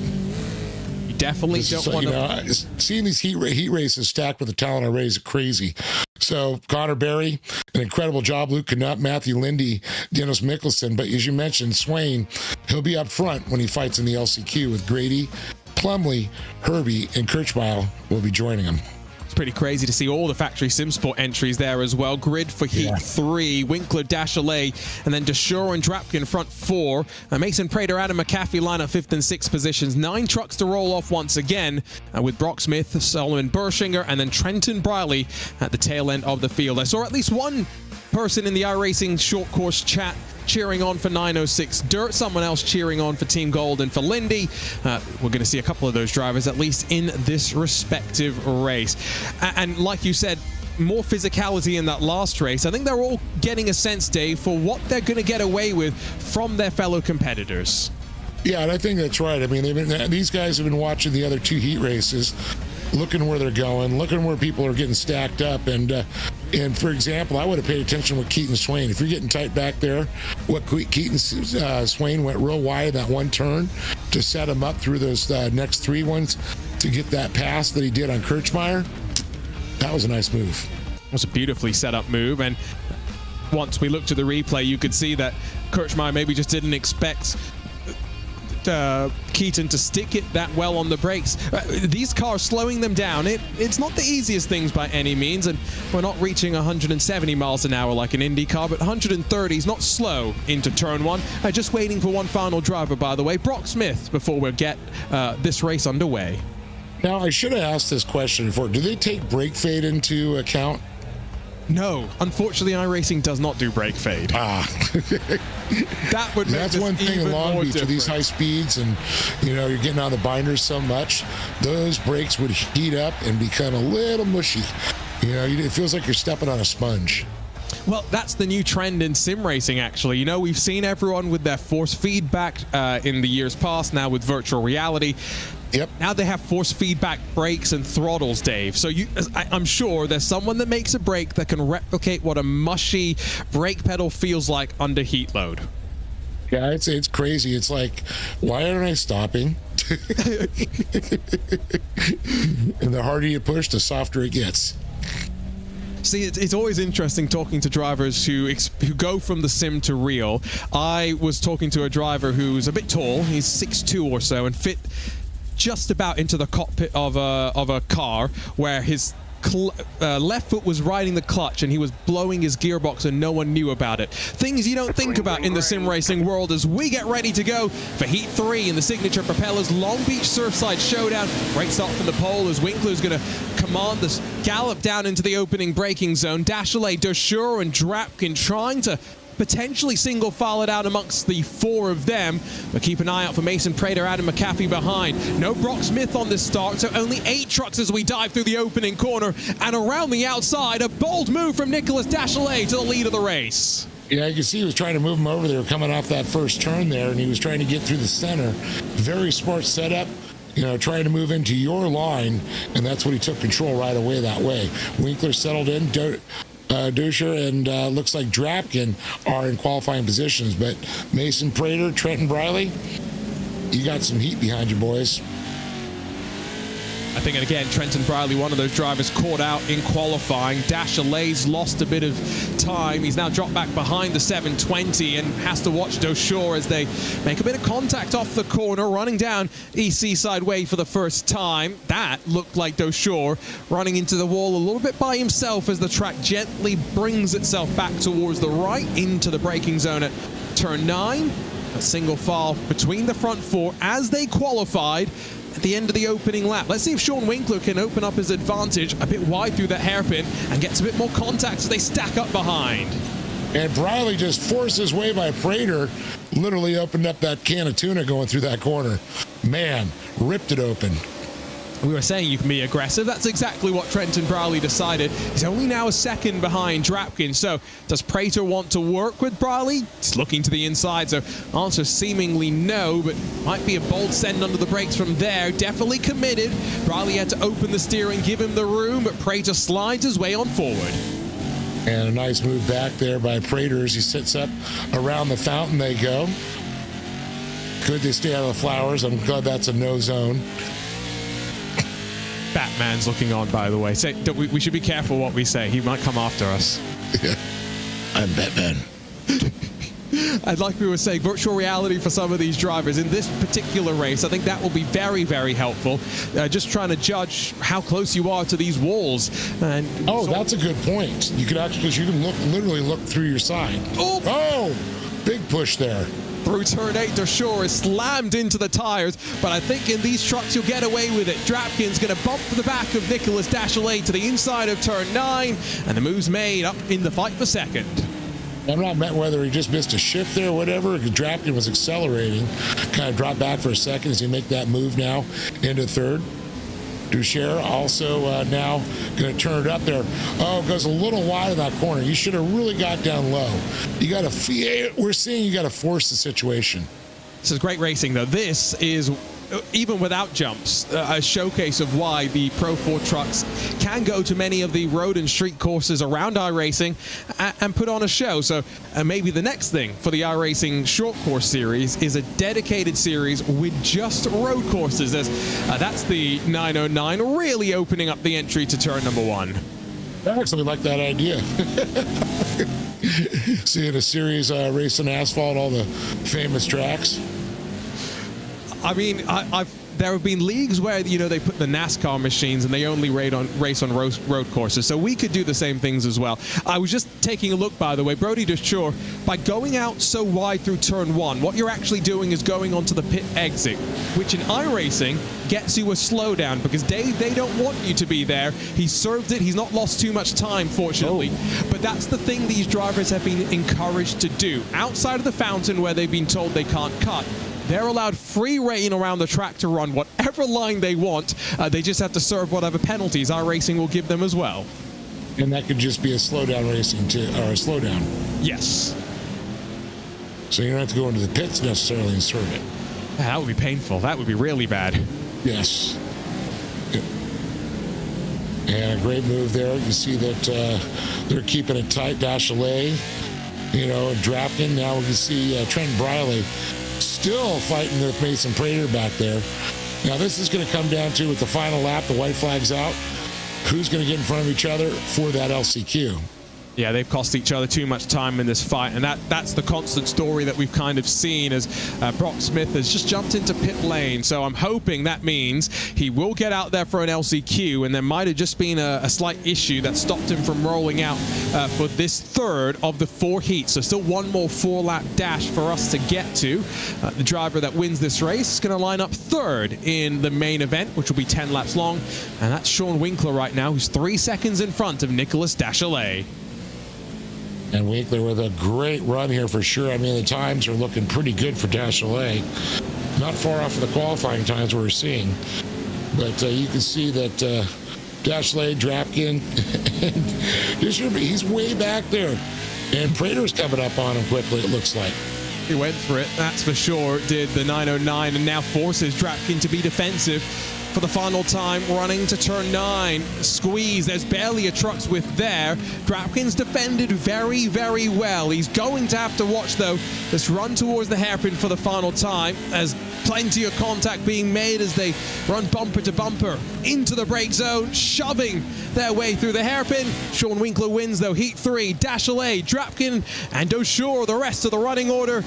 You definitely don't want to... Seeing these heat races stacked with the talent already is crazy. So Connor Barry, an incredible job. Luke Knupp, Matthew Lindy, Dennis Mickelson. But as you mentioned, Swain, he'll be up front when he fights in the LCQ with Grady, Plumley, Herbie, and Kirchmeyer will be joining him. It's pretty crazy to see all the factory SimSport entries there as well. Grid for Heat 3, Winkler, Dashalet, and then Deshore and Drapkin front 4. Mason Prater, Adam McAfee line up 5th and 6th positions. 9 trucks to roll off once again with Brock Smith, Solomon Bershinger, and then Trenton Briley at the tail end of the field. I saw at least one person in the iRacing short course chat cheering on for 906 Dirt, someone else cheering on for Team Gold and for Lindy. We're going to see a couple of those drivers at least in this respective race. And like you said, more physicality in that last race. I think they're all getting a sense, Dave, for what they're going to get away with from their fellow competitors. Yeah, and I think that's right. I mean, these guys have been watching the other 2 heat races, looking where they're going, looking where people are getting stacked up. And for example, I would have paid attention with Keaton Swain. If you're getting tight back there, what Keaton Swain went real wide that one turn to set him up through those next 3 ones to get that pass that he did on Kirchmeyer. That was a nice move. It was a beautifully set up move. And once we looked at the replay, you could see that Kirchmeyer maybe just didn't expect Keaton to stick it that well on the brakes. These cars slowing them down, it's not the easiest things by any means, and we're not reaching 170 miles an hour like an Indy car, but 130 is not slow into turn 1. Just waiting for one final driver, by the way, Brock Smith, before we get this race underway. Now, I should have asked this question before. Do they take brake fade into account? No, unfortunately, iRacing does not do brake fade. That would make That's one thing in Long Beach with these high speeds, and you're getting on the binders so much, those brakes would heat up and become a little mushy. It feels like you're stepping on a sponge. Well, that's the new trend in sim racing, actually. We've seen everyone with their force feedback in the years past, now with virtual reality. Yep. Now they have force feedback brakes and throttles, Dave. So I'm sure there's someone that makes a brake that can replicate what a mushy brake pedal feels like under heat load. Yeah, it's crazy. It's like, why aren't I stopping? And the harder you push, the softer it gets. See, it's always interesting talking to drivers who go from the sim to real. I was talking to a driver who's a bit tall. He's 6'2" or so and fit just about into the cockpit of a car where his left foot was riding the clutch and he was blowing his gearbox and no one knew about it. Things you don't think about in the sim racing world as we get ready to go for Heat 3 in the Signature Propellers Long Beach Surfside Showdown. Great start from the pole as Winkler's going to command this gallop down into the opening braking zone. Dashalet, Deshore, and Drapkin trying to potentially single file it out amongst the 4 of them, but keep an eye out for Mason Prater, Adam McAfee behind. No Brock Smith on this start, so only 8 trucks as we dive through the opening corner, and around the outside, a bold move from Nicholas Dashalet to the lead of the race. Yeah, you can see he was trying to move him over there, coming off that first turn there, and he was trying to get through the center. Very smart setup. Trying to move into your line, and that's what he took control right away that way. Winkler settled in. Dusher and looks like Drapkin are in qualifying positions, but Mason Prater, Trenton Briley, you got some heat behind you, boys. I think, and again, Trenton Briley, one of those drivers caught out in qualifying. Dashalet's lost a bit of time. He's now dropped back behind the 720 and has to watch Deshore as they make a bit of contact off the corner, running down East Seaside Way for the first time. That looked like Deshore running into the wall a little bit by himself as the track gently brings itself back towards the right into the braking zone at turn 9. A single file between the front 4 as they qualified. at the end of the opening lap. Let's see if Sean Winkler can open up his advantage a bit wide through that hairpin and gets a bit more contact as they stack up behind. And Briley just forced his way by Prater, literally opened up that can of tuna going through that corner. Man, ripped it open. We were saying you can be aggressive. That's exactly what Trenton Briley decided. He's only now a second behind Drapkin. So does Prater want to work with Briley? He's looking to the inside, so answer seemingly no, but might be a bold send under the brakes from there. Definitely committed. Briley had to open the steering, give him the room, but Prater slides his way on forward. And a nice move back there by Prater as he sits up around the fountain they go. Good they stay out of the flowers. I'm glad that's a no zone. Batman's looking on, by the way. We should be careful what we say. He might come after us. Yeah. I'm Batman. And like we were saying, virtual reality for some of these drivers in this particular race, I think that will be very, very helpful. Just trying to judge how close you are to these walls. And that's a good point. You could actually, you can literally look through your side. Oh, big push there. Through turn 8, Deshore is slammed into the tires, but I think in these trucks you'll get away with it. Drapkin's going to bump the back of Nicholas Dachelet to the inside of turn 9, and the move's made up in the fight for second. I'm not met whether he just missed a shift there or whatever. Drapkin was accelerating, kind of dropped back for a second as he make that move now into third. Deshore also now going to turn it up there. Oh, goes a little wide in that corner. You should have really got down low. You got to, we're seeing you got to force the situation. This is great racing, though. This is, even without jumps, a showcase of why the Pro 4 trucks can go to many of the road and street courses around iRacing and put on a show. So maybe the next thing for the iRacing short course series is a dedicated series with just road courses. That's the 909 really opening up the entry to turn number 1. I actually like that idea. Seeing a series racing asphalt, all the famous tracks. I mean, there have been leagues where, they put the NASCAR machines and they only race on road courses. So we could do the same things as well. I was just taking a look, by the way, Brody Deshore, by going out so wide through turn 1, what you're actually doing is going onto the pit exit, which in iRacing gets you a slowdown because they don't want you to be there. He served it. He's not lost too much time, fortunately. But that's the thing these drivers have been encouraged to do. Outside of the fountain where they've been told they can't cut, they're allowed free reign around the track to run whatever line they want. They just have to serve whatever penalties iRacing will give them as well. And that could just be a slowdown racing or a slowdown. Yes. So you don't have to go into the pits necessarily and serve it. That would be painful. That would be really bad. Yes. And a great move there. You see that they're keeping it tight. Dachelet, Drapkin. Now we can see Trent Briley still fighting with Mason Prater back there. Now this is going to come down to, with the final lap, the white flag's out, who's going to get in front of each other for that LCQ. Yeah, they've cost each other too much time in this fight, and that's the constant story that we've kind of seen as Brock Smith has just jumped into pit lane. So I'm hoping that means he will get out there for an LCQ, and there might have just been a slight issue that stopped him from rolling out for this third of the 4 heats. So still one more 4-lap dash for us to get to. The driver that wins this race is going to line up third in the main event, which will be 10 laps long, and that's Sean Winkler right now, who's 3 seconds in front of Nicholas Dachelet. And Winkler with a great run here for sure. I mean, the times are looking pretty good for Dachelet. Not far off of the qualifying times we're seeing. But you can see that Dachelet, Drapkin, he's way back there. And Prater's coming up on him quickly, it looks like. He went for it, that's for sure. Did the 909 and now forces Drapkin to be defensive for the final time, running to turn 9. Squeeze, there's barely a truck's width there. Drapkin's defended very, very well. He's going to have to watch, though, this run towards the hairpin for the final time, as plenty of contact being made as they run bumper to bumper into the brake zone, shoving their way through the hairpin. Sean Winkler wins, though, Heat 3. Dachelet, Drapkin, and Deshore, the rest of the running order.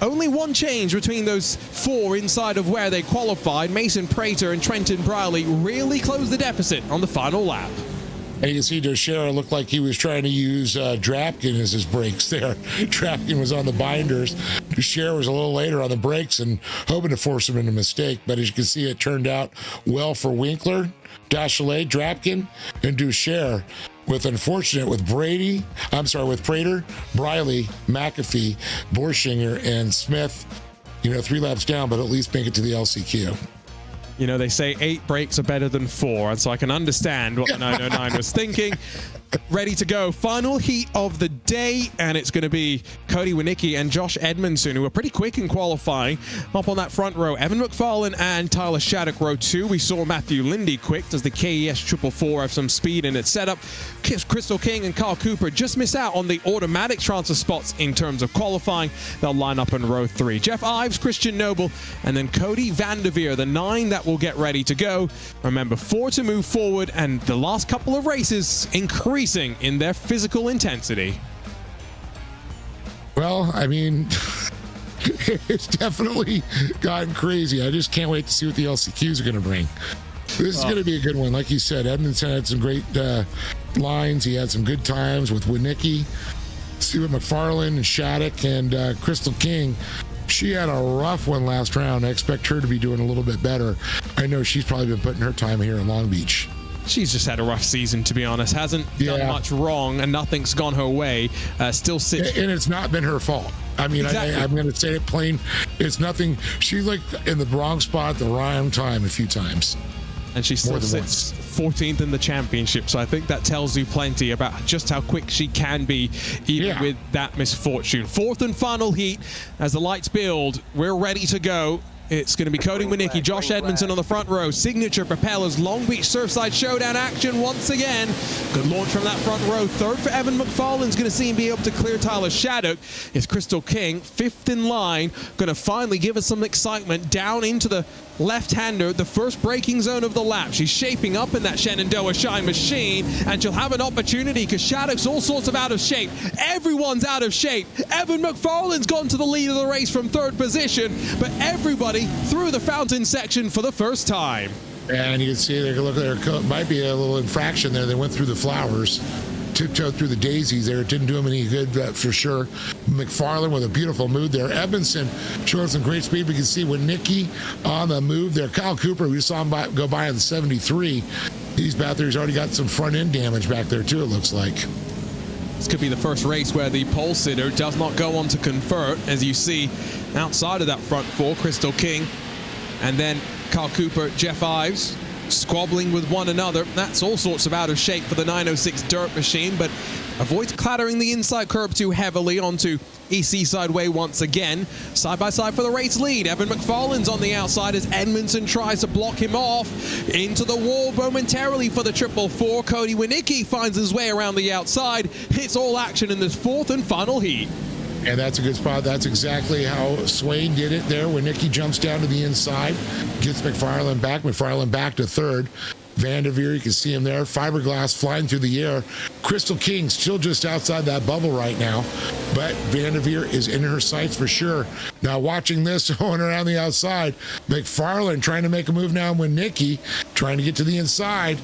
Only one change between those 4 inside of where they qualified. Mason Prater and Trenton Briley really closed the deficit on the final lap. And you can see Deshore looked like he was trying to use Drapkin as his brakes there. Drapkin was on the binders. Cher was a little later on the brakes and hoping to force him into a mistake, but as you can see, it turned out well for Winkler, Dachelet, Drapkin, and Ducher. With Prater, Briley, McAfee, Borschinger, and Smith, 3 laps down, but at least make it to the LCQ. They say 8 breaks are better than 4, and so I can understand what the 909 was thinking. Ready to go. Final heat of the day, and it's going to be Cody Winicki and Josh Edmondson, who were pretty quick in qualifying. Up on that front row, Evan McFarlane and Tyler Shattuck, row 2. We saw Matthew Lindy quick. Does the KES 444 have some speed in its setup? Crystal King and Carl Cooper just miss out on the automatic transfer spots in terms of qualifying. They'll line up in row 3. Jeff Ives, Christian Noble, and then Cody Vanderveer, the 9 that will get ready to go. Remember, 4 to move forward, and the last couple of races increasing in their physical intensity. Well, I mean, it's definitely gotten crazy. I just can't wait to see what the LCQs are going to bring. This is going to be a good one. Like you said, Edmondson had some great lines. He had some good times with Winicki. See what McFarlane and Shattuck and Crystal King. She had a rough one last round. I expect her to be doing a little bit better. I know she's probably been putting her time here in Long Beach. She's just had a rough season, to be honest. Hasn't done much wrong, and nothing's gone her way. Still sits. And it's not been her fault. I mean, exactly. I'm going to say it plain. It's nothing. She's like in the wrong spot at the wrong time a few times. And she still sits 14th in the championship. So I think that tells you plenty about just how quick she can be, even with that misfortune. 4th and final heat. As the lights build, we're ready to go. It's going to be Cody Winicki, Josh Edmondson on the front row. Signature Propellers, Long Beach Surfside Showdown action once again. Good launch from that front row. 3rd for Evan McFarlane's going to see him be able to clear Tyler Shattuck. It's Crystal King, 5th in line. Going to finally give us some excitement down into the left-hander, the first braking zone of the lap. She's shaping up in that Shenandoah Shine machine, and she'll have an opportunity because Shattuck's all sorts of out of shape. Everyone's out of shape. Evan McFarlane's gone to the lead of the race from 3rd position, but everybody through the fountain section for the first time. And you can see they look at their coat. Might be a little infraction there. They went through the flowers, tiptoed through the daisies there. It didn't do them any good for sure. McFarlane with a beautiful move there. Edmondson showing some great speed. We can see Winicki on the move there. Kyle Cooper, we saw him go by on the 73. He's back there. He's already got some front end damage back there too, it looks like. This could be the first race where the pole sitter does not go on to convert. As you see outside of that front 4, Crystal King and then Carl Cooper, Jeff Ives squabbling with one another. That's all sorts of out of shape for the 906 dirt machine, but avoids clattering the inside curb too heavily onto EC Sideway once again. Side by side for the race lead. Evan McFarlane's on the outside as Edmondson tries to block him off. Into the wall momentarily for the 444. Cody Winicki finds his way around the outside. Hits all action in this 4th and final heat. And that's a good spot. That's exactly how Swain did it there. Winicki jumps down to the inside, gets McFarlane back to 3rd. Vanderveer, you can see him there. Fiberglass flying through the air. Crystal King still just outside that bubble right now, but Vanderveer is in her sights for sure. Now watching this going around the outside, McFarlane trying to make a move now. Winicki trying to get to the inside,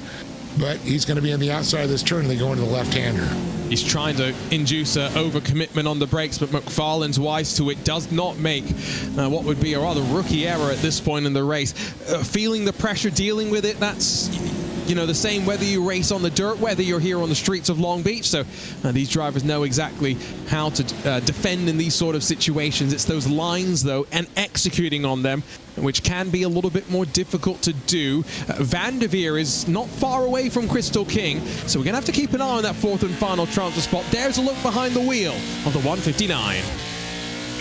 but he's going to be on the outside of this turn and they go into the left-hander. He's trying to induce an overcommitment on the brakes, but McFarlane's wise to it, does not make what would be a rather rookie error at this point in the race. Feeling the pressure, dealing with it, that's the same whether you race on the dirt, whether you're here on the streets of Long Beach. So these drivers know exactly how to defend in these sort of situations. It's those lines, though, and executing on them, which can be a little bit more difficult to do. Vanderveer is not far away from Crystal King, so we're going to have to keep an eye on that 4th and final transfer spot. There's a look behind the wheel of the 159.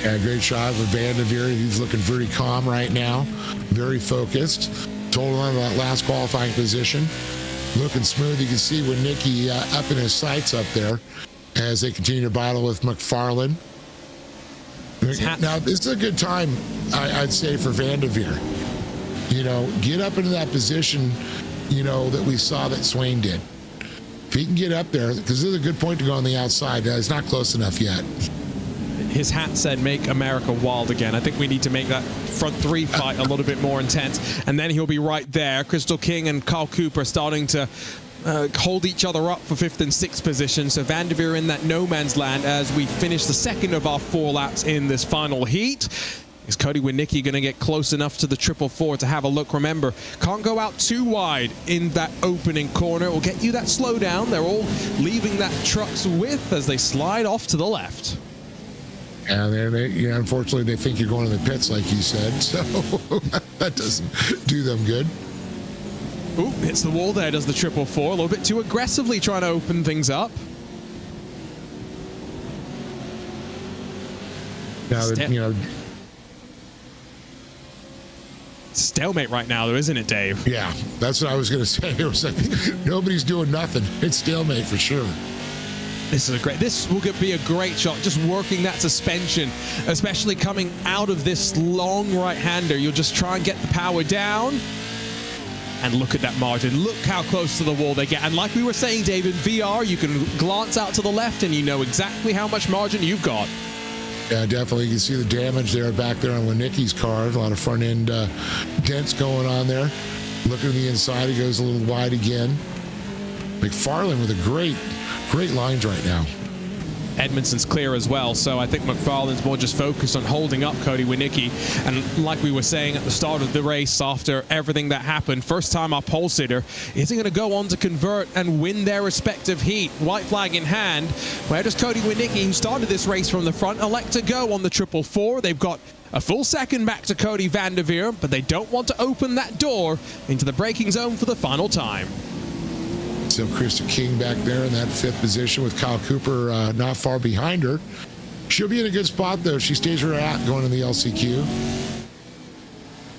Yeah, great shot with Vanderveer. He's looking very calm right now, very focused. Total on that last qualifying position. Looking smooth. You can see Winicki up in his sights up there as they continue to battle with McFarlane. Now, this is a good time, I'd say, for Vanderveer. Get up into that position, that we saw that Swain did. If he can get up there, because this is a good point to go on the outside. It's not close enough yet. His hat said, "Make America wild again." I think we need to make that front 3 fight a little bit more intense, and then he'll be right there. Crystal King and Carl Cooper starting to hold each other up for 5th and 6th position. So Van der Veer in that no man's land as we finish the second of our 4 laps in this final heat. Is Cody Winicki going to get close enough to the 444 to have a look? Remember, can't go out too wide in that opening corner. It will get you that slowdown. They're all leaving that truck's width as they slide off to the left. And they, unfortunately, they think you're going to the pits, like you said. So that doesn't do them good. Ooh, hits the wall there, does the 444. A little bit too aggressively trying to open things up. Now that, stalemate right now, though, isn't it, Dave? Yeah, that's what I was going to say. It was like nobody's doing nothing. It's stalemate for sure. This will be a great shot, just working that suspension, especially coming out of this long right-hander. You'll just try and get the power down. And look at that margin. Look how close to the wall they get. And like we were saying, Dave, in VR, you can glance out to the left and you know exactly how much margin you've got. Yeah, definitely. You can see the damage there back there on Winicki's car. A lot of front-end dents going on there. Looking at the inside, he goes a little wide again. McFarlane with a great lines right now. Edmondson's clear as well, so I think McFarlane's more just focused on holding up Cody Winicki. And like we were saying at the start of the race, after everything that happened, first time our pole sitter isn't going to go on to convert and win their respective heat. White flag in hand. Where does Cody Winicki, who started this race from the front, elect to go on the 444? They've got a full second back to Cody Van der Veer, but they don't want to open that door into the braking zone for the final time. So Krista King back there in that 5th position with Kyle Cooper not far behind her. She'll be in a good spot, though. She stays where at going in the LCQ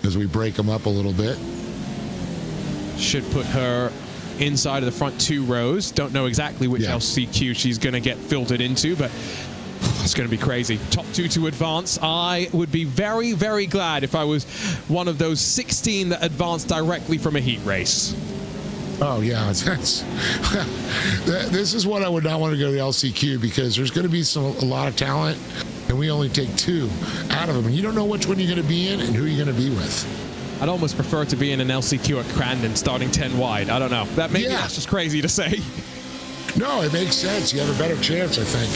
as we break them up a little bit. Should put her inside of the front 2 rows. Don't know exactly which LCQ she's going to get filtered into, but it's going to be crazy. Top 2 to advance. I would be very, very glad if I was one of those 16 that advanced directly from a heat race. Oh, yeah. This is what I would not want to go to the LCQ, because there's going to be a lot of talent, and we only take 2 out of them. And you don't know which one you're going to be in and who you're going to be with. I'd almost prefer to be in an LCQ at Crandon starting 10 wide. I don't know. That's just crazy to say. No, it makes sense. You have a better chance, I think.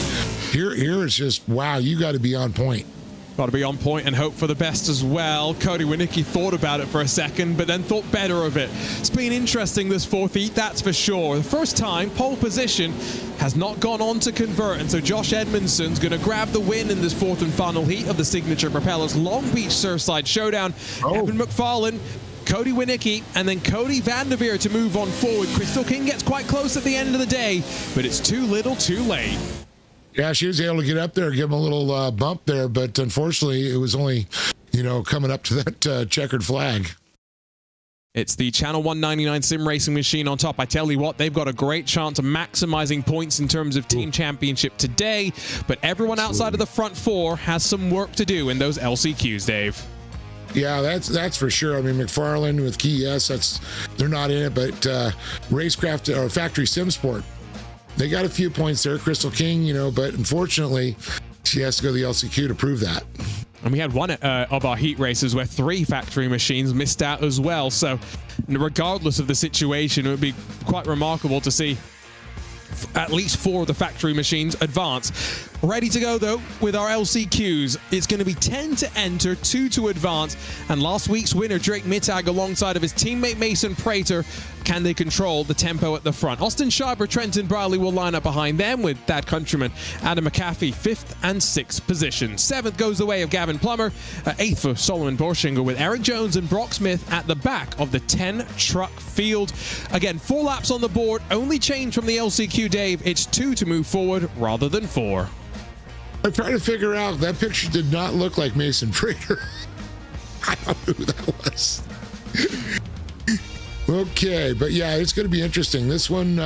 Here it's just, wow, you got to be on point. Got to be on point and hope for the best as well. Cody Winicki thought about it for a second, but then thought better of it. It's been interesting this 4th heat, that's for sure. The first time, pole position has not gone on to convert, and so Josh Edmondson's going to grab the win in this 4th and final heat of the Signature Propellers Long Beach Surfside Showdown. Evan McFarlane, Cody Winicki, and then Cody Van der Veer to move on forward. Crystal King gets quite close at the end of the day, but it's too little too late. Yeah, she was able to get up there, give him a little bump there, but unfortunately it was only, coming up to that checkered flag. It's the Channel 199 sim racing machine on top. I tell you what, they've got a great chance of maximizing points in terms of team championship today, but everyone outside of the front 4 has some work to do in those LCQs, Dave. Yeah, that's for sure. I mean, McFarlane with KES, they're not in it, but Racecraft or Factory Sim Sport, they got a few points there. Crystal King, but unfortunately, she has to go to the LCQ to prove that. And we had one of our heat races where 3 factory machines missed out as well. So regardless of the situation, it would be quite remarkable to see at least 4 of the factory machines advance. Ready to go, though, with our LCQs. It's going to be 10 to enter, 2 to advance. And last week's winner, Drake Mittag, alongside of his teammate Mason Prater, can they control the tempo at the front? Austin Schreiber, Trenton Briley will line up behind them with Thad Countryman, Adam McAfee, 5th and 6th position. 7th goes the way of Gavin Plummer. 8th for Solomon Borschinger with Eric Jones and Brock Smith at the back of the 10-truck field. Again, 4 laps on the board. Only change from the LCQ, Dave. It's 2 to move forward rather than 4. I'm trying to figure out, that picture did not look like Mason Prater. I don't know who that was. Okay, but yeah, it's going to be interesting. This one,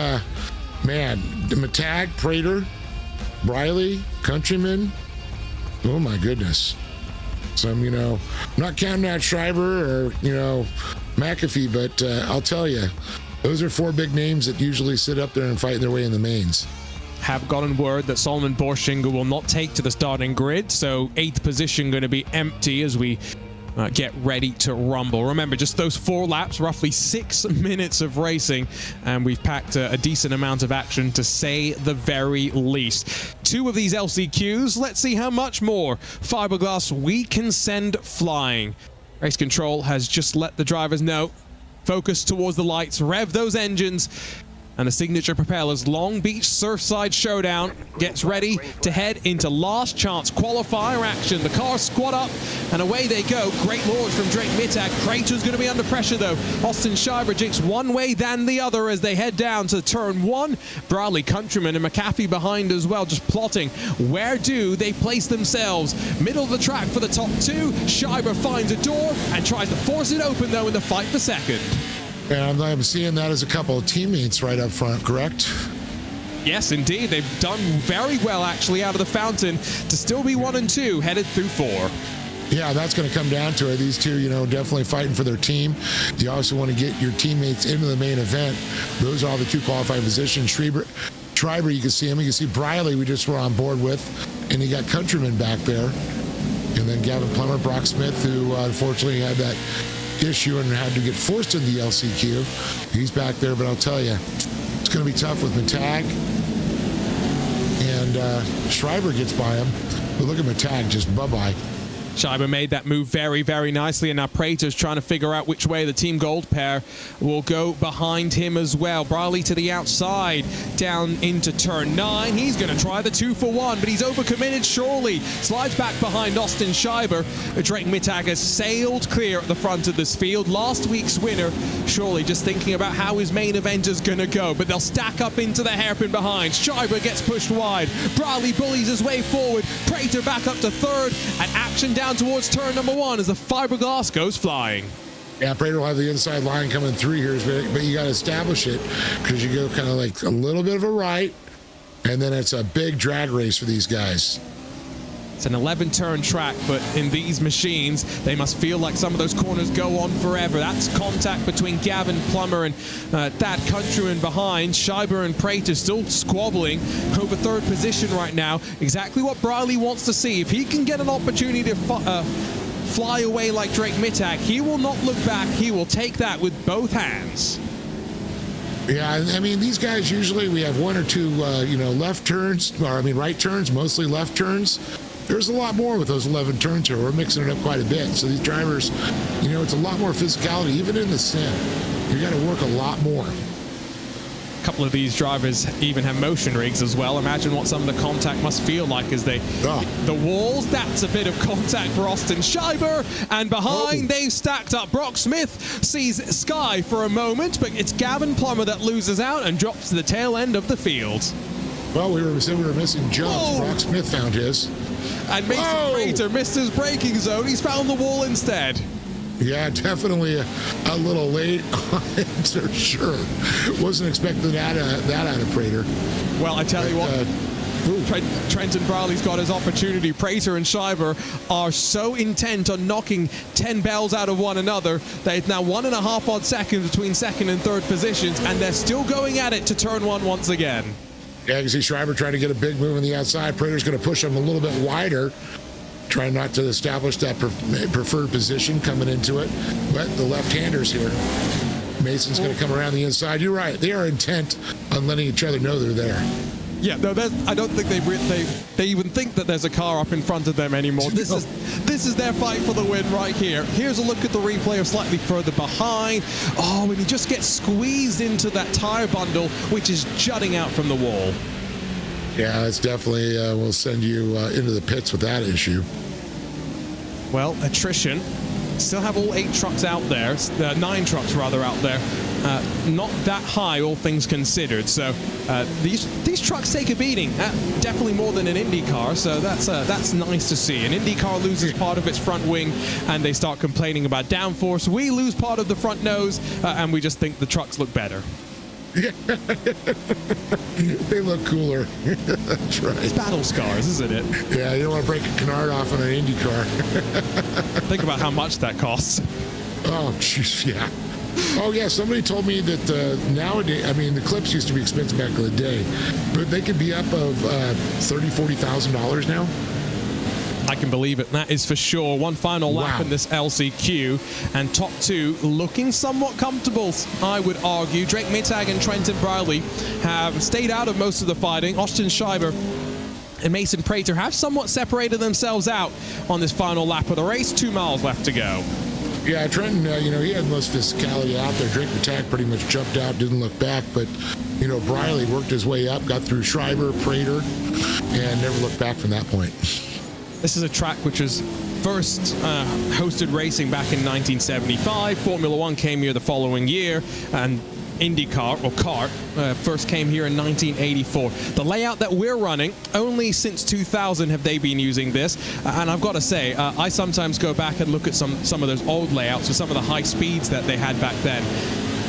Mittag, Prater, Briley, Countryman. Oh my goodness. Some, I'm not counting out Schreiber or, McAfee, but I'll tell you, those are 4 big names that usually sit up there and fight their way in the mains. Have gotten word that Solomon Borschinger will not take to the starting grid, so 8th position going to be empty as we get ready to rumble. Remember, just those 4 laps, roughly 6 minutes of racing, and we've packed a decent amount of action, to say the very least. 2 of these LCQs, let's see how much more fiberglass we can send flying. Race control has just let the drivers know. Focus towards the lights, rev those engines, and the signature propellers. Long Beach Surfside Showdown gets ready to head into last chance qualifier action. The cars squad up and away they go. Great launch from Drake Mittag. Crater's going to be under pressure though. Austin Schreiber jinks one way than the other as they head down to turn 1. Bradley, Countryman and McAfee behind as well, just plotting where do they place themselves. Middle of the track for the top 2. Schreiber finds a door and tries to force it open though in the fight for second. And I'm seeing that as a couple of teammates right up front, correct? Yes, indeed. They've done very well, actually, out of the fountain to still be 1 and 2, headed through 4. Yeah, that's going to come down to it. These two, definitely fighting for their team. You also want to get your teammates into the main event. Those are all the 2 qualifying positions. Schreiber, you can see him. You can see Briley, we just were on board with. And you got Countryman back there. And then Gavin Plummer, Brock Smith, who unfortunately had that issue and had to get forced into the LCQ. He's back there, but I'll tell you, it's going to be tough with Mittag. And Schreiber gets by him. But look at Mittag, just bye-bye. Schreiber made that move very, very nicely, and now Prater's trying to figure out which way the Team Gold pair will go behind him as well. Briley to the outside, down into turn 9. He's going to try the 2-for-1, but he's overcommitted surely. Slides back behind Austin Schreiber. Drake Mittag has sailed clear at the front of this field. Last week's winner, surely just thinking about how his main event is going to go, but they'll stack up into the hairpin behind. Schreiber gets pushed wide. Briley bullies his way forward. Prater back up to 3rd, and action down towards turn number 1 as the fiberglass goes flying. Yeah, Prater will have the inside line coming through here, but you got to establish it because you go kind of like a little bit of a right, and then it's a big drag race for these guys. It's an 11-turn track, but in these machines, they must feel like some of those corners go on forever. That's contact between Gavin Plummer and Thad Countryman behind. Schreiber and Prater still squabbling over 3rd position right now. Exactly what Briley wants to see. If he can get an opportunity to fly away like Drake Mittag, he will not look back. He will take that with both hands. Yeah, I mean, these guys usually, we have 1 or 2, left turns, right turns, mostly left turns. There's a lot more with those 11 turns here. We're mixing it up quite a bit. So these drivers, it's a lot more physicality, even in the sim. You got to work a lot more. A couple of these drivers even have motion rigs as well. Imagine what some of the contact must feel like as they the walls. That's a bit of contact for Austin Schreiber, and behind they've stacked up. Brock Smith sees Sky for a moment, but it's Gavin Plummer that loses out and drops to the tail end of the field. Well, we were missing jumps. Brock Smith found his. And Mason Prater missed his braking zone. He's found the wall instead. Yeah, definitely a little late on it, for sure. Wasn't expecting that out of Prater. Well, I tell you what, Trenton Briley's got his opportunity. Prater and Schreiber are so intent on knocking 10 bells out of one another that it's now 1.5 odd seconds between 2nd and 3rd positions, and they're still going at it to turn 1 once again. Yeah, you can see Schreiber trying to get a big move on the outside. Prater's going to push him a little bit wider, trying not to establish that preferred position coming into it. But the left-handers here. Mason's going to come around the inside. You're right. They are intent on letting each other know they're there. Yeah, no, I don't think they even think that there's a car up in front of them anymore. This is their fight for the win right here. Here's a look at the replay of slightly further behind. Oh, and he just gets squeezed into that tire bundle, which is jutting out from the wall. Yeah, it's definitely will send you into the pits with that issue. Well, attrition. Still have all 8 trucks out there, 9 trucks rather out there. Not that high, all things considered. So these trucks take a beating, definitely more than an Indy car. So that's nice to see. An Indy car loses part of its front wing, and they start complaining about downforce. We lose part of the front nose, and we just think the trucks look better. They look cooler. That's right. It's battle scars, isn't it? Yeah, you don't want to break a canard off on an Indy car. Think about how much that costs. Oh, jeez, yeah. Oh, yeah, somebody told me that nowadays, the clips used to be expensive back in the day, but they could be up of $30,000, $40,000 now. I can believe it. That is for sure. One final lap in this LCQ, and top two looking somewhat comfortable, I would argue. Drake Mittag and Trenton Briley have stayed out of most of the fighting. Austin Schreiber and Mason Prater have somewhat separated themselves out on this final lap of the race. 2 miles left to go. Yeah, Trenton, he had most physicality out there. Drake Mittag pretty much jumped out, didn't look back, but Briley worked his way up, got through Schreiber, Prater, and never looked back from that point. This is a track which was first hosted racing back in 1975. Formula One came here the following year, and IndyCar, or CART, first came here in 1984. The layout that we're running, only since 2000 have they been using this. And I've got to say, I sometimes go back and look at some of those old layouts with some of the high speeds that they had back then.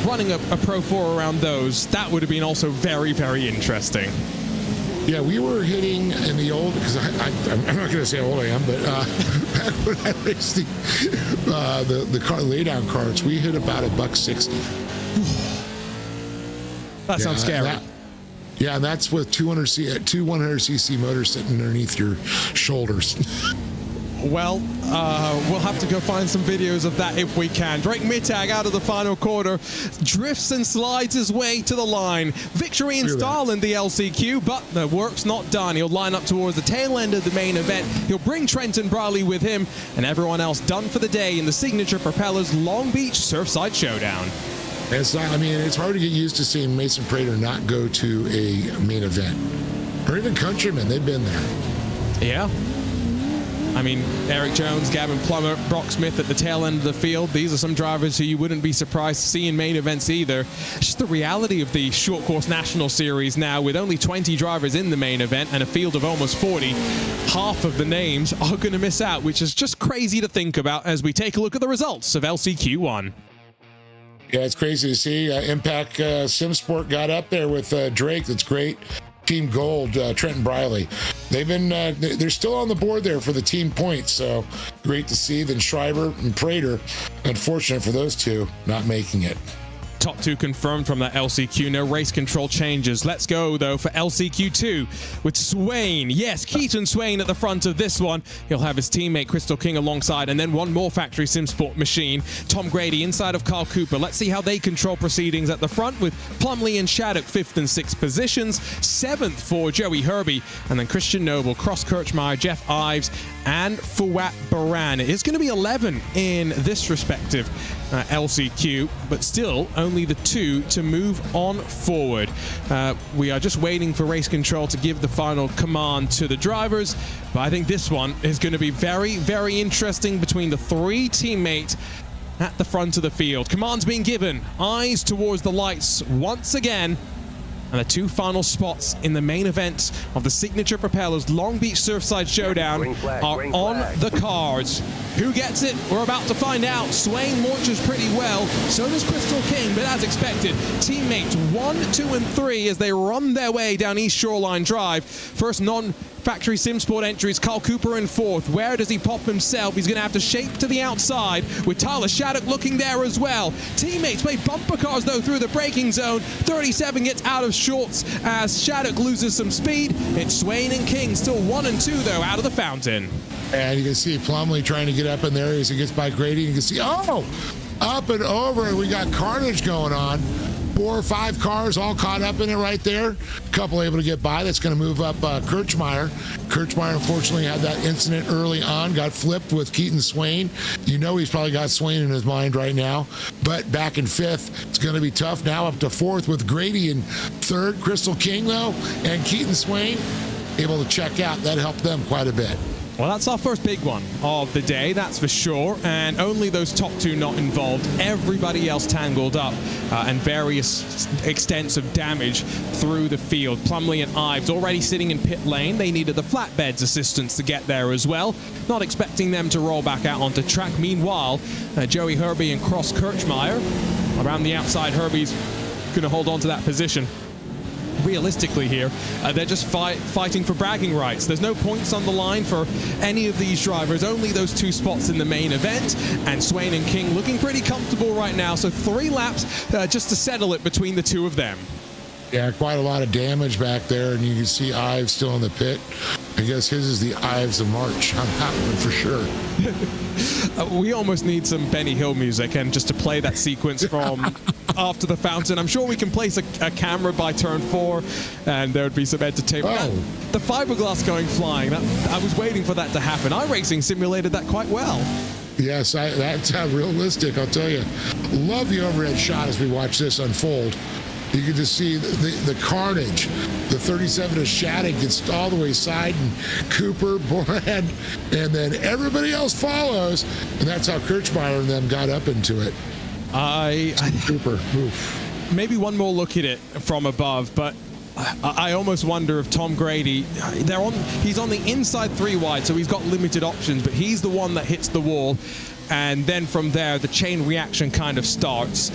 Running a Pro 4 around those, that would have been also very, very interesting. Yeah, we were hitting in the old, because I'm not going to say how old I am, but back when I raced the car laydown carts, we hit about $160. That sounds scary. And that's with two 100cc motors sitting underneath your shoulders. Well, we'll have to go find some videos of that if we can. Drake Mittag out of the final quarter, drifts and slides his way to the line. Victory in style in the LCQ, but the work's not done. He'll line up towards the tail end of the main event. He'll bring Trenton Briley with him, and everyone else done for the day in the Signature Propellers Long Beach Surfside Showdown. It's hard to get used to seeing Mason Prater not go to a main event. Or even Countryman, they've been there. Yeah. Eric Jones, Gavin Plummer, Brock Smith at the tail end of the field. These are some drivers who you wouldn't be surprised to see in main events either. It's just the reality of the short course national series now, with only 20 drivers in the main event and a field of almost 40. Half of the names are going to miss out, which is just crazy to think about as we take a look at the results of LCQ1. Yeah, it's crazy to see. Impact SimSport got up there with Drake. That's great. Team Gold, Trenton Briley. They're still on the board there for the team points, so great to see. Then Schreiber and Prater, unfortunate for those two, not making it. Top two confirmed from that LCQ. No race control changes. Let's go, though, for LCQ2 with Swain. Yes, Keaton Swain at the front of this one. He'll have his teammate Crystal King alongside, and then one more factory SimSport machine. Tom Grady inside of Carl Cooper. Let's see how they control proceedings at the front, with Plumley and Shattuck 5th and 6th positions. 7th for Joey Herbie, and then Christian Noble, Cross Kirchmeier, Jeff Ives, and Fouad Baran. It is going to be 11 in this respective LCQ, but still only the two to move on forward. We are just waiting for race control to give the final command to the drivers, but I think this one is going to be very, very interesting between the three teammates at the front of the field. Commands being given, eyes towards the lights once again. And the two final spots in the main event of the Signature Propellers Long Beach Surfside Showdown are on the cards. Who gets it? We're about to find out. Swain launches pretty well. So does Crystal King, but as expected, teammates 1, 2, and 3 as they run their way down East Shoreline Drive. First non-factory SimSport entries, Carl Cooper in 4th. Where does he pop himself? He's going to have to shape to the outside with Tyler Shattuck looking there as well. Teammates play bumper cars, though, through the braking zone. 37 gets out of shorts as Shattuck loses some speed. It's Swain and King, still 1 and 2, though, out of the fountain. And you can see Plumley trying to get up in there as he gets by Grady. You can see, up and over. We got carnage going on. 4 or 5 cars all caught up in it right there. A couple able to get by. That's going to move up Kirchmeier. Kirchmeier, unfortunately, had that incident early on, got flipped with Keaton Swain. He's probably got Swain in his mind right now. But back in 5th, it's going to be tough. Now up to 4th with Grady in 3rd. Crystal King, though, and Keaton Swain able to check out. That helped them quite a bit. Well, that's our first big one of the day, that's for sure. And only those top two not involved. Everybody else tangled up and various extents of damage through the field. Plumley and Ives already sitting in pit lane. They needed the flatbeds assistance to get there as well. Not expecting them to roll back out onto track. Meanwhile, Joey Herbie and Cross Kirchmeier around the outside. Herbie's going to hold on to that position. Realistically here, they're just fighting for bragging rights. There's no points on the line for any of these drivers, only those 2 spots in the main event, and Swain and King looking pretty comfortable right now, so 3 laps just to settle it between the 2 of them. Yeah, quite a lot of damage back there, and you can see Ives still in the pit. I guess his is the Ives of March on that one for sure. We almost need some Benny Hill music and just to play that sequence from after the fountain. I'm sure we can place a camera by turn 4 and there would be some entertainment. Oh. The fiberglass going flying, I was waiting for that to happen. iRacing simulated that quite well. Yes, that's realistic, I'll tell you. Love the overhead shot as we watch this unfold. You can just see the carnage. The 37 of Shattuck gets all the way side, and Cooper, Borland, and then everybody else follows. And that's how Kirchmeier and them got up into it. Cooper. Oof. Maybe one more look at it from above, but I almost wonder if Tom Grady, he's on the inside 3 wide, so he's got limited options, but he's the one that hits the wall. And then from there, the chain reaction kind of starts.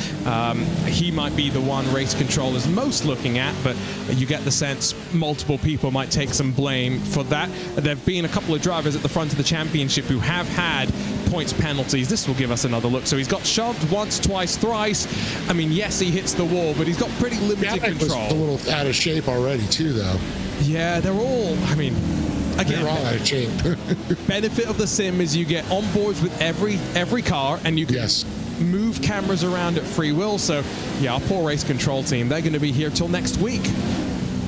He might be the one race control is most looking at, but you get the sense multiple people might take some blame for that. There have been a couple of drivers at the front of the championship who have had points penalties. This will give us another look. So he's got shoved once, twice, thrice. I mean, yes, he hits the wall, but he's got pretty limited control. Was a little out of shape already, too, though. Yeah, they're all, I mean... Again, they're all out of shape. benefit of the sim is you get on boards with every car, and you can move cameras around at free will. So, yeah, our poor race control team, they're going to be here till next week.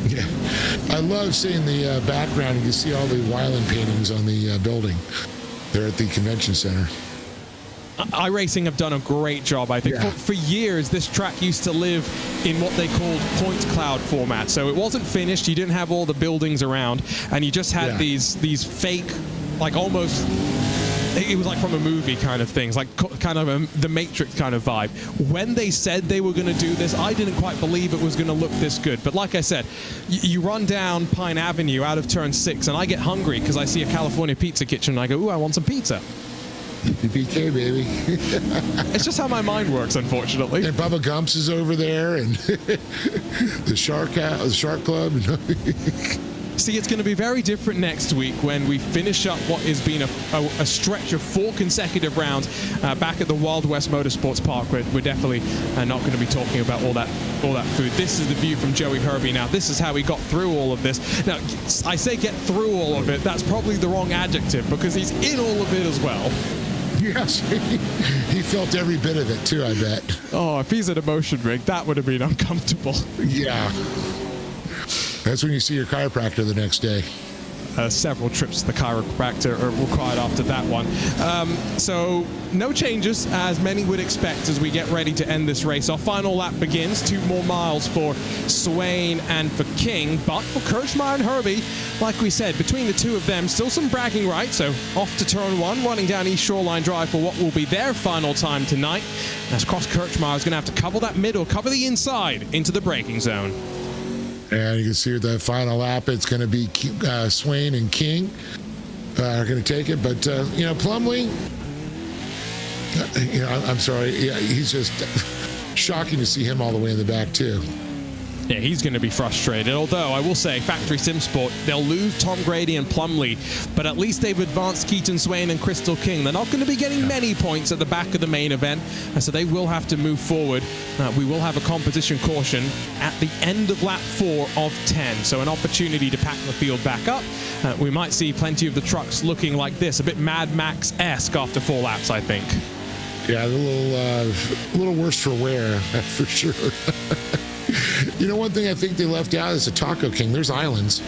Yeah, I love seeing the background. You can see all the Weiland paintings on the building there at the convention center. iRacing have done a great job, I think. Yeah. For years, this track used to live in what they called point cloud format. So it wasn't finished. You didn't have all the buildings around, and you just had these fake, like almost, it was like from a movie kind of things, like kind of the Matrix kind of vibe. When they said they were going to do this, I didn't quite believe it was going to look this good. But like I said, you run down Pine Avenue out of turn 6, and I get hungry because I see a California pizza kitchen, and I go, ooh, I want some pizza. BK, baby. It's just how my mind works, unfortunately. And Bubba Gumps is over there, and the Shark Club. See, it's going to be very different next week when we finish up what has been a stretch of 4 consecutive rounds back at the Wild West Motorsports Park. We're definitely not going to be talking about all that food. This is the view from Joey Herbie now. This is how he got through all of this. Now, I say get through all of it. That's probably the wrong adjective because he's in all of it as well. Yes, he felt every bit of it too, I bet. Oh, if he's at a motion rig, that would have been uncomfortable. Yeah. That's when you see your chiropractor the next day. Several trips to the chiropractor are required after that one. So no changes, as many would expect, as we get ready to end this race. Our final lap begins. 2 more miles for Swain and for King, but for Kirchmeier and Herbie, like we said, between the two of them, still some bragging rights. So off to turn 1, running down East Shoreline Drive for what will be their final time tonight. As Cross Kirchmeier is going to have to cover that middle, cover the inside into the braking zone. And you can see with the final lap, it's going to be Swain and King are going to take it. But, Plumlee, I'm sorry. Yeah, he's just shocking to see him all the way in the back, too. Yeah, he's going to be frustrated. Although, I will say, Factory Sim Sport, they'll lose Tom Grady and Plumlee, but at least they've advanced Keaton Swain and Crystal King. They're not going to be getting many points at the back of the main event, so they will have to move forward. We will have a competition caution at the end of lap 4 of 10, so an opportunity to pack the field back up. We might see plenty of the trucks looking like this, a bit Mad Max-esque after 4 laps, I think. Yeah, a little worse for wear, for sure. One thing I think they left out is the Taco King. There's islands.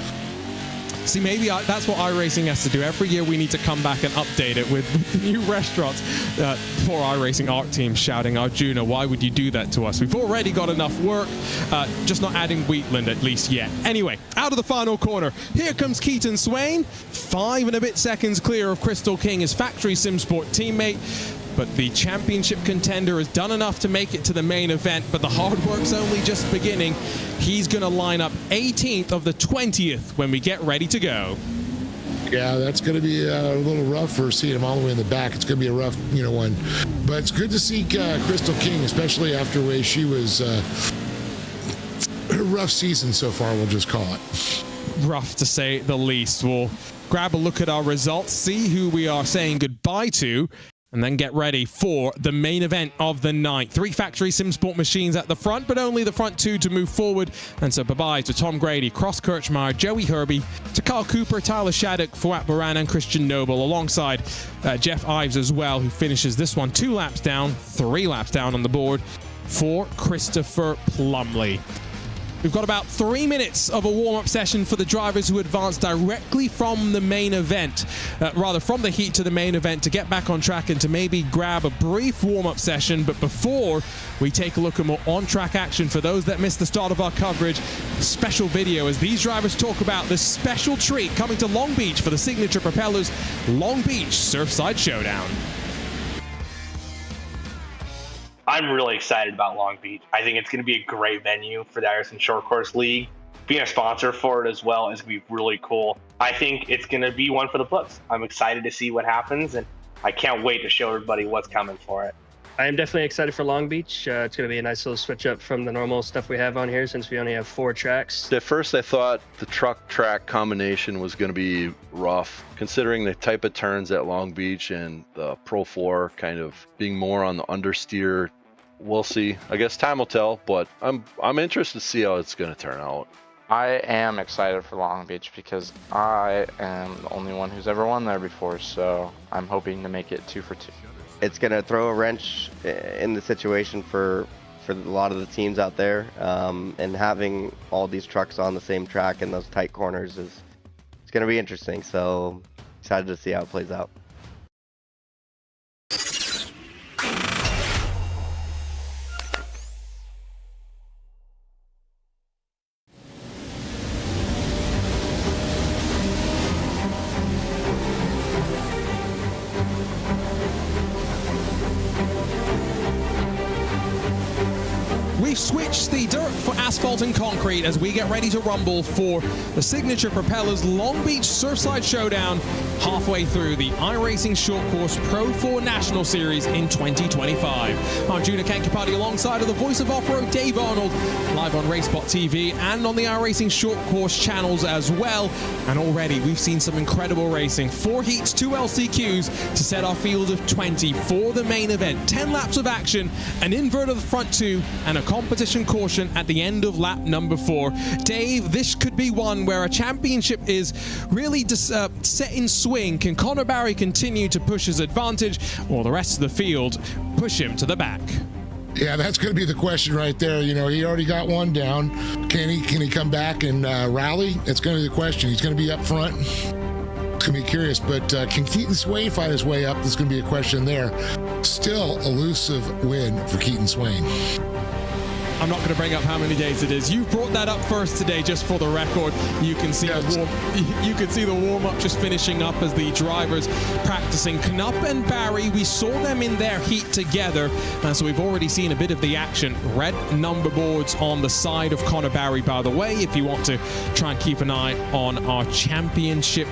See, maybe that's what iRacing has to do. Every year we need to come back and update it with new restaurants. Poor iRacing art team shouting, Arjuna, why would you do that to us? We've already got enough work, just not adding Wheatland at least yet. Anyway, out of the final corner, here comes Keaton Swain. 5 and a bit seconds clear of Crystal King, his Factory Sim Sport teammate. But the championship contender has done enough to make it to the main event, but the hard work's only just beginning. He's going to line up 18th of the 20th when we get ready to go. Yeah, that's going to be a little rough for seeing him all the way in the back. It's going to be a rough, one. But it's good to see Crystal King, especially after the way she was a rough season so far, we'll just call it. Rough to say the least. We'll grab a look at our results, see who we are saying goodbye to, And then get ready for the main event of the night. 3 factory SimSport machines at the front, but only the front 2 to move forward. And so bye-bye to Tom Grady, Cross Kirchmeier, Joey Herbie, to Carl Cooper, Tyler Shattuck, Fouad Baran, and Christian Noble, alongside Jeff Ives as well, who finishes this one 2 laps down, 3 laps down on the board for Christopher Plumley. We've got about 3 minutes of a warm-up session for the drivers who advance directly from the main event, from the heat to the main event, to get back on track and to maybe grab a brief warm-up session. But before we take a look at more on-track action, for those that missed the start of our coverage, special video as these drivers talk about this special treat coming to Long Beach for the Signature Propellers Long Beach Surfside Showdown. I'm really excited about Long Beach. I think it's going to be a great venue for the Iracing Short Course League. Being a sponsor for it as well is going to be really cool. I think it's going to be one for the books. I'm excited to see what happens, and I can't wait to show everybody what's coming for it. I am definitely excited for Long Beach. It's going to be a nice little switch up from the normal stuff we have on here, since we only have 4 tracks. At first I thought the truck track combination was going to be rough, considering the type of turns at Long Beach and the Pro 4 kind of being more on the understeer. We'll see. I guess time will tell, but I'm interested to see how it's going to turn out. I am excited for Long Beach because I am the only one who's ever won there before, so I'm hoping to make it 2 for 2. It's going to throw a wrench in the situation for a lot of the teams out there, and having all these trucks on the same track in those tight corners it's going to be interesting. So excited to see how it plays out. We've switched the dirt for asphalt and concrete as we get ready to rumble for the Signature Propellers Long Beach Surfside Showdown, halfway through the iRacing Short Course Pro 4 National Series in 2025. I'm Juna Kankipati alongside of the voice of off-road Dave Arnold, live on RaceBot TV and on the iRacing Short Course channels as well. And already we've seen some incredible racing. 4 heats, 2 LCQs to set our field of 20 for the main event. 10 laps of action, an invert of the front 2, and a competition caution at the end of lap number 4. Dave, this could be one where a championship is really set in swing. Can Connor Barry continue to push his advantage, or the rest of the field push him to the back? Yeah, that's going to be the question right there. You know, he already got one down. Can he come back and rally? It's going to be the question. He's going to be up front. It's going to be curious, but can Keaton Swain find his way up? There's going to be a question there. Still elusive win for Keaton Swain. I'm not going to bring up how many days it is. You brought that up first today, just for the record. You can see the warm-up just finishing up as the drivers practicing. Knupp and Barry, we saw them in their heat together, so we've already seen a bit of the action. Red number boards on the side of Connor Barry, by the way, if you want to try and keep an eye on our championship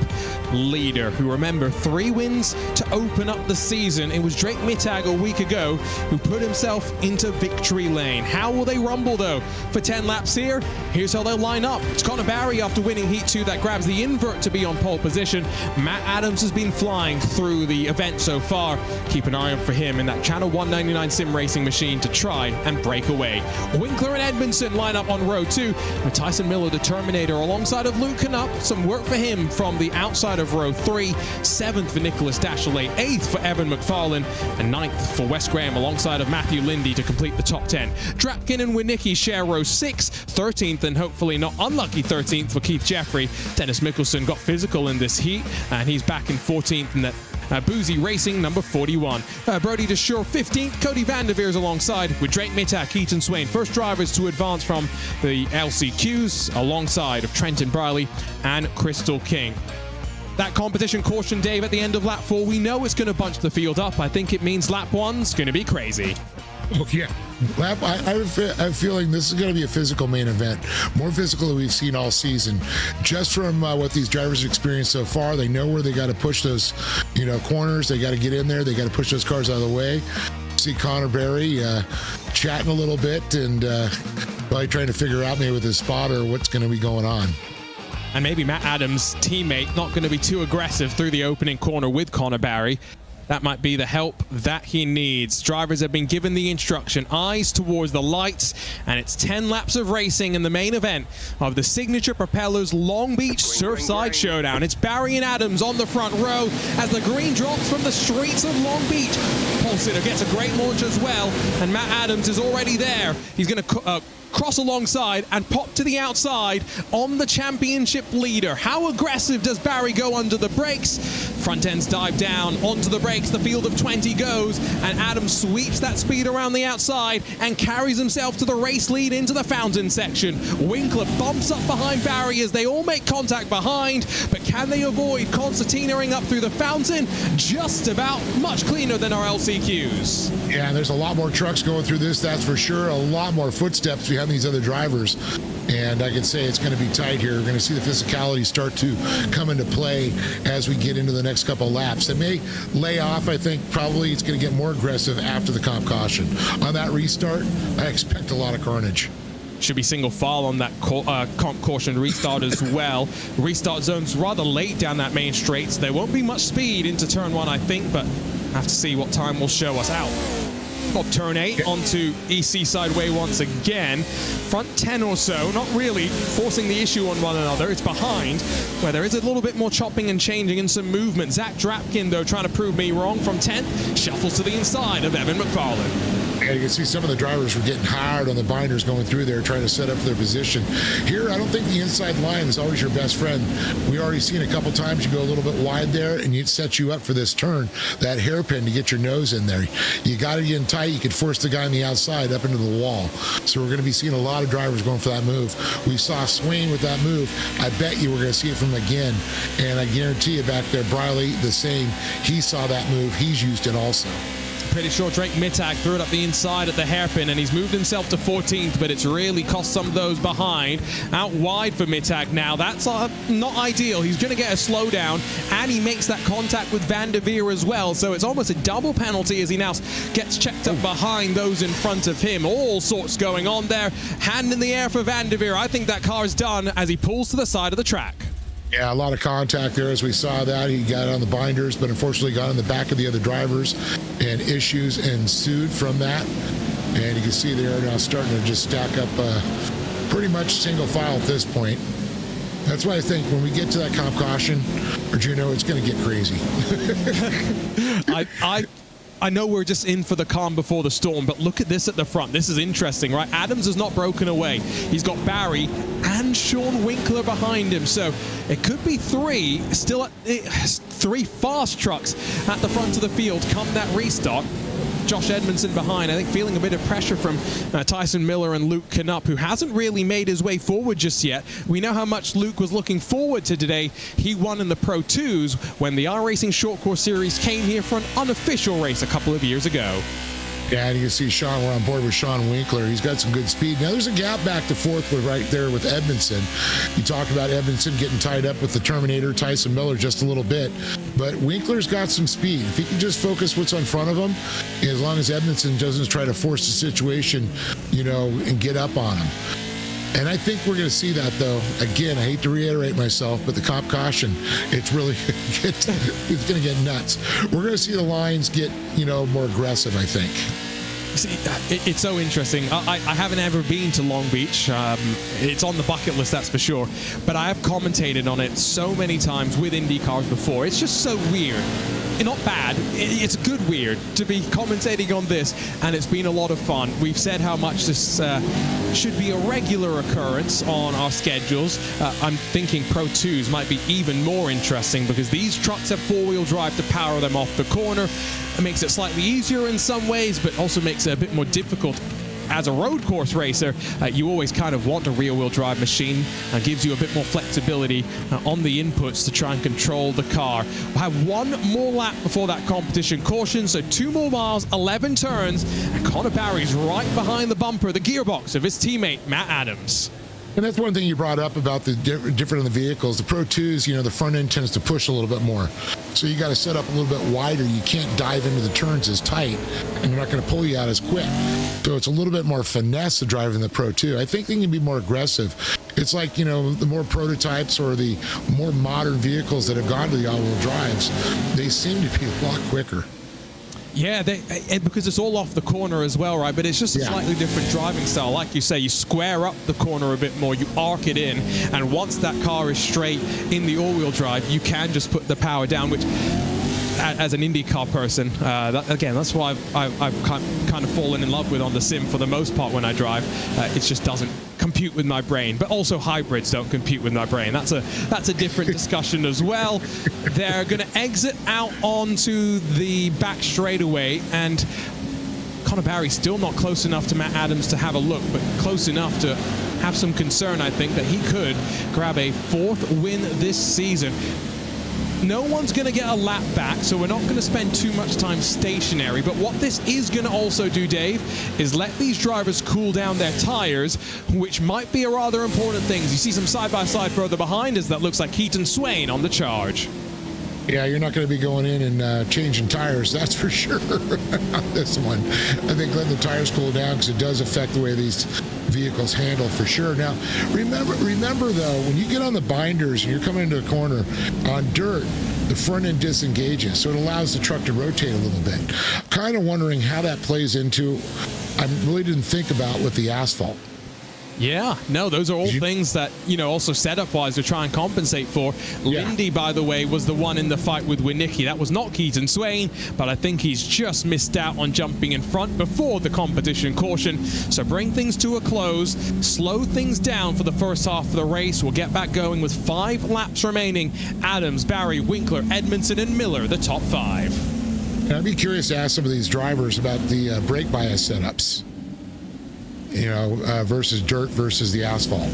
leader, who, remember, 3 wins to open up the season. It was Drake Mittag a week ago who put himself into victory lane. How will they rumble though for 10 laps here? Here's how they'll line up. It's Connor Barry after winning heat 2 that grabs the invert to be on pole position. Matt Adams has been flying through the event so far. Keep an eye out for him in that Channel 199 sim racing machine to try and break away. Winkler and Edmondson line up on row 2 with Tyson Miller, the Terminator, alongside of Luke Knupp. Some work for him from the outside of row 3. 7th for Nicholas Dashley, 8th for Evan McFarlane, and 9th for Wes Graham alongside of Matthew Lindy to complete the top 10. Drapkin and Winicki share row 6, 13th and hopefully not unlucky 13th for Keith Jeffrey. Dennis Mickelson got physical in this heat and he's back in 14th in that Boozy Racing number 41. Brody DeSure 15th. Cody Vanderveers alongside with Drake Mittag, Keaton Swain. First drivers to advance from the LCQs alongside of Trenton Briley and Crystal King. That competition caution, Dave, at the end of lap 4, we know it's going to bunch the field up. I think it means lap 1's going to be crazy. Oh, yeah. I have a feeling this is going to be a physical main event. More physical than we've seen all season. Just from what these drivers have experienced so far, they know where they got to push those, corners. They got to get in there. They got to push those cars out of the way. See Connor Barry chatting a little bit and probably trying to figure out maybe with his spotter what's going to be going on. And maybe Matt Adams' teammate not going to be too aggressive through the opening corner with Connor Barry. That might be the help that he needs. Drivers have been given the instruction, eyes towards the lights, and it's 10 laps of racing in the main event of the Signature Propellers Long Beach Surfside Showdown. It's Barry and Adams on the front row as the green drops from the streets of Long Beach. Paul Sitter gets a great launch as well, and Matt Adams is already there. He's going to cross alongside and pop to the outside on the championship leader. How aggressive does Barry go under the brakes? Front ends dive down onto the brakes. The field of 20 goes, and Adams sweeps that speed around the outside and carries himself to the race lead into the fountain section. Winkler bumps up behind Barry as they all make contact behind, but can they avoid concertinaing up through the fountain? Just about. Much cleaner than our LCQs. Yeah, there's a lot more trucks going through this, that's for sure. A lot more footsteps behind these other drivers, and I can say it's going to be tight here. We're going to see the physicality start to come into play as we get into the next couple laps. It may lay off. I think probably it's going to get more aggressive after the comp caution. On that restart, I expect a lot of carnage. Should be single file on that comp caution restart as well. Restart zone's rather late down that main straight, so there won't be much speed into turn 1, I think, but have to see what time will show us out. Off turn 8 onto EC sideway once again. Front 10 or so, not really forcing the issue on one another. It's behind, where there is a little bit more chopping and changing and some movement. Zach Drapkin, though, trying to prove me wrong from 10th, shuffles to the inside of Evan McFarlane. Yeah, you can see some of the drivers were getting hard on the binders going through there, trying to set up for their position. Here, I don't think the inside line is always your best friend. We already seen a couple times you go a little bit wide there, and it sets you up for this turn, that hairpin to get your nose in there. You got to get in tight. You could force the guy on the outside up into the wall. So we're going to be seeing a lot of drivers going for that move. We saw Swain with that move. I bet you we're going to see it from again. And I guarantee you back there, Briley, the same. He saw that move. He's used it also. Pretty sure Drake Mittag threw it up the inside at the hairpin, and he's moved himself to 14th, but it's really cost some of those behind. Out wide for Mittag now. That's not ideal. He's going to get a slowdown, and he makes that contact with Van der Veer as well, so it's almost a double penalty as he now gets checked up behind those in front of him. All sorts going on there. Hand in the air for Van der Veer. I think that car is done as he pulls to the side of the track. Yeah, a lot of contact there as we saw that. He got on the binders, but unfortunately got on the back of the other drivers, and issues ensued from that. And you can see they are now starting to just stack up pretty much single file at this point. That's why I think when we get to that comp caution, or Juno, it's going to get crazy. I know we're just in for the calm before the storm, but look at this at the front. This is interesting, right? Adams has not broken away. He's got Barry and Sean Winkler behind him, so it could be three fast trucks at the front of the field come that restart. Josh Edmondson behind, I think feeling a bit of pressure from Tyson Miller and Luke Canup, who hasn't really made his way forward just yet. We know how much Luke was looking forward to today. He won in the Pro 2s when the R-Racing Short Course Series came here for an unofficial race a couple of years ago. Yeah, and you can see Sean, we're on board with Sean Winkler. He's got some good speed. Now there's a gap back to fourth right there with Edmondson. You talked about Edmondson getting tied up with the Terminator, Tyson Miller, just a little bit. But Winkler's got some speed. If he can just focus what's in front of him, as long as Edmondson doesn't try to force the situation, and get up on him. And I think we're going to see that, though. Again, I hate to reiterate myself, but the comp caution, it's really it's going to get nuts. We're going to see the lines get, more aggressive, I think. See, it's so interesting. I haven't ever been to Long Beach. It's on the bucket list, that's for sure. But I have commentated on it so many times with Indy cars before. It's just so weird. Not bad. It's good weird to be commentating on this, and it's been a lot of fun. We've said how much this should be a regular occurrence on our schedules. I'm thinking Pro 2s might be even more interesting because these trucks have four-wheel drive to power them off the corner. It makes it slightly easier in some ways, but also makes it a bit more difficult. As a road course racer, you always kind of want a rear-wheel drive machine. Gives you a bit more flexibility on the inputs to try and control the car. We'll have one more lap before that competition caution, so 2 more miles, 11 turns, and Connor Barry's right behind the bumper, the gearbox of his teammate, Matt Adams. And that's one thing you brought up about the different in the vehicles. The Pro 2s, the front end tends to push a little bit more. So you got to set up a little bit wider. You can't dive into the turns as tight, and they're not going to pull you out as quick. So it's a little bit more finesse to drive in the Pro 2. I think they can be more aggressive It's like, you know, the more prototypes or the more modern vehicles that have gone to the all-wheel drives, they seem to be a lot quicker. Yeah, because it's all off the corner as well, right? But it's just a slightly different driving style. Like you say, you square up the corner a bit more, you arc it in, and once that car is straight in the all-wheel drive, you can just put the power down, which, as an IndyCar person, that's why I've kind of fallen in love with on the sim for the most part when I drive. It just doesn't compute with my brain, but also hybrids don't compute with my brain. That's a different discussion as well. They're going to exit out onto the back straightaway, and Conor Barry still not close enough to Matt Adams to have a look, but close enough to have some concern, I think, that he could grab a 4th win this season. No one's going to get a lap back, so we're not going to spend too much time stationary. But what this is going to also do, Dave, is let these drivers cool down their tires, which might be a rather important thing. You see some side-by-side further behind us that looks like Keaton Swain on the charge. Yeah, you're not going to be going in and changing tires, that's for sure, on this one. I think letting the tires cool down, because it does affect the way these vehicles handle for sure. Now, remember though, when you get on the binders and you're coming into a corner on dirt, the front end disengages, so it allows the truck to rotate a little bit. Kind of wondering how that plays into, I really didn't think about with the asphalt. Yeah, no, those are all things that, you know, also setup-wise to try and compensate for. Yeah. Lindy, by the way, was the one in the fight with Winicki. That was not Keaton Swain, but I think he's just missed out on jumping in front before the competition caution. So bring things to a close, slow things down for the first half of the race. We'll get back going with 5 laps remaining. Adams, Barry, Winkler, Edmondson, and Miller, the top 5. I'd be curious to ask some of these drivers about the brake bias setups. You know, versus dirt versus the asphalt.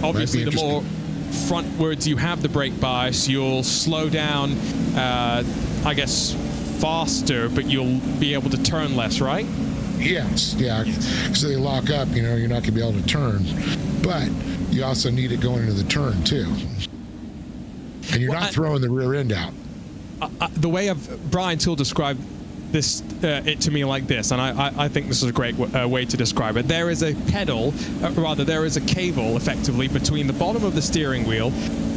Obviously, the more frontwards you have the brake bias, you'll slow down, I guess, faster, but you'll be able to turn less, right? Yes, yeah. So they lock up, you know, you're not going to be able to turn. But you also need it going into the turn, too. And you're not throwing the rear end out. The way Brian Till described this it to me like this, and I think this is a great way to describe it. There is a pedal, rather there is a cable effectively between the bottom of the steering wheel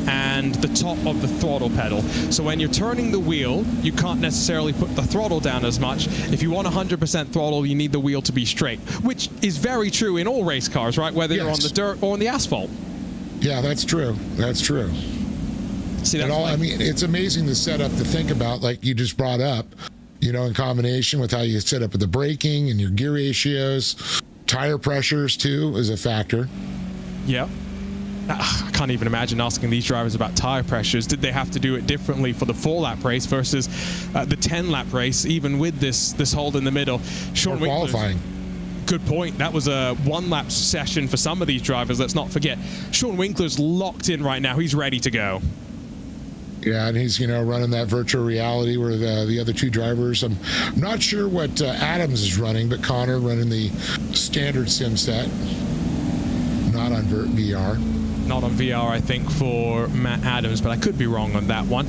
and the top of the throttle pedal. So when you're turning the wheel, you can't necessarily put the throttle down as much. If you want 100% throttle, you need the wheel to be straight, which is very true in all race cars, right? Whether you're on the dirt or on the asphalt. Yeah, that's true. That's true. See, that's I mean, it's amazing the setup to think about, like you just brought up. You know, in combination with how you set up with the braking and your gear ratios, tire pressures too is a factor. Yeah. I can't even imagine asking these drivers about tire pressures. Did they have to do it differently for the 4-lap race versus the 10-lap race, even with this hold in the middle? Sean Winkler, qualifying. Good point. That was a 1-lap session for some of these drivers. Let's not forget. Sean Winkler's locked in right now. He's ready to go. Yeah, and he's, you know, running that virtual reality where the other 2 drivers. I'm not sure what Adams is running, but Connor running the standard sim set. Not on VR. Not on VR, I think, for Matt Adams, but I could be wrong on that one.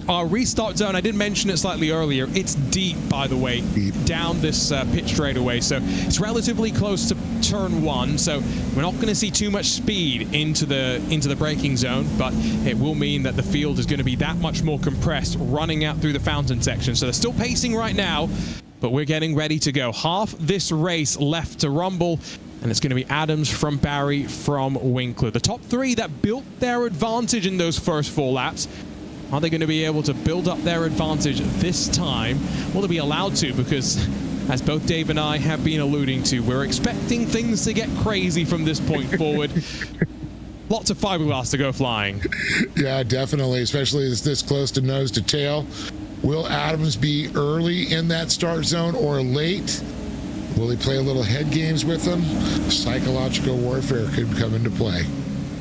Our restart zone, I did mention it slightly earlier. It's deep, by the way, down this pit straightaway. So it's relatively close to turn 1. So we're not going to see too much speed into the braking zone, but it will mean that the field is going to be that much more compressed running out through the fountain section. So they're still pacing right now, but we're getting ready to go. Half this race left to rumble. And it's going to be Adams from Barry from Winkler. The top 3 that built their advantage in those first 4 laps. Are they going to be able to build up their advantage this time? Will they be allowed to? Because, as both Dave and I have been alluding to, we're expecting things to get crazy from this point forward. Lots of fiberglass to go flying. Yeah, definitely, especially this close to nose to tail. Will Adams be early in that start zone or late? Will he play a little head games with them? Psychological warfare could come into play.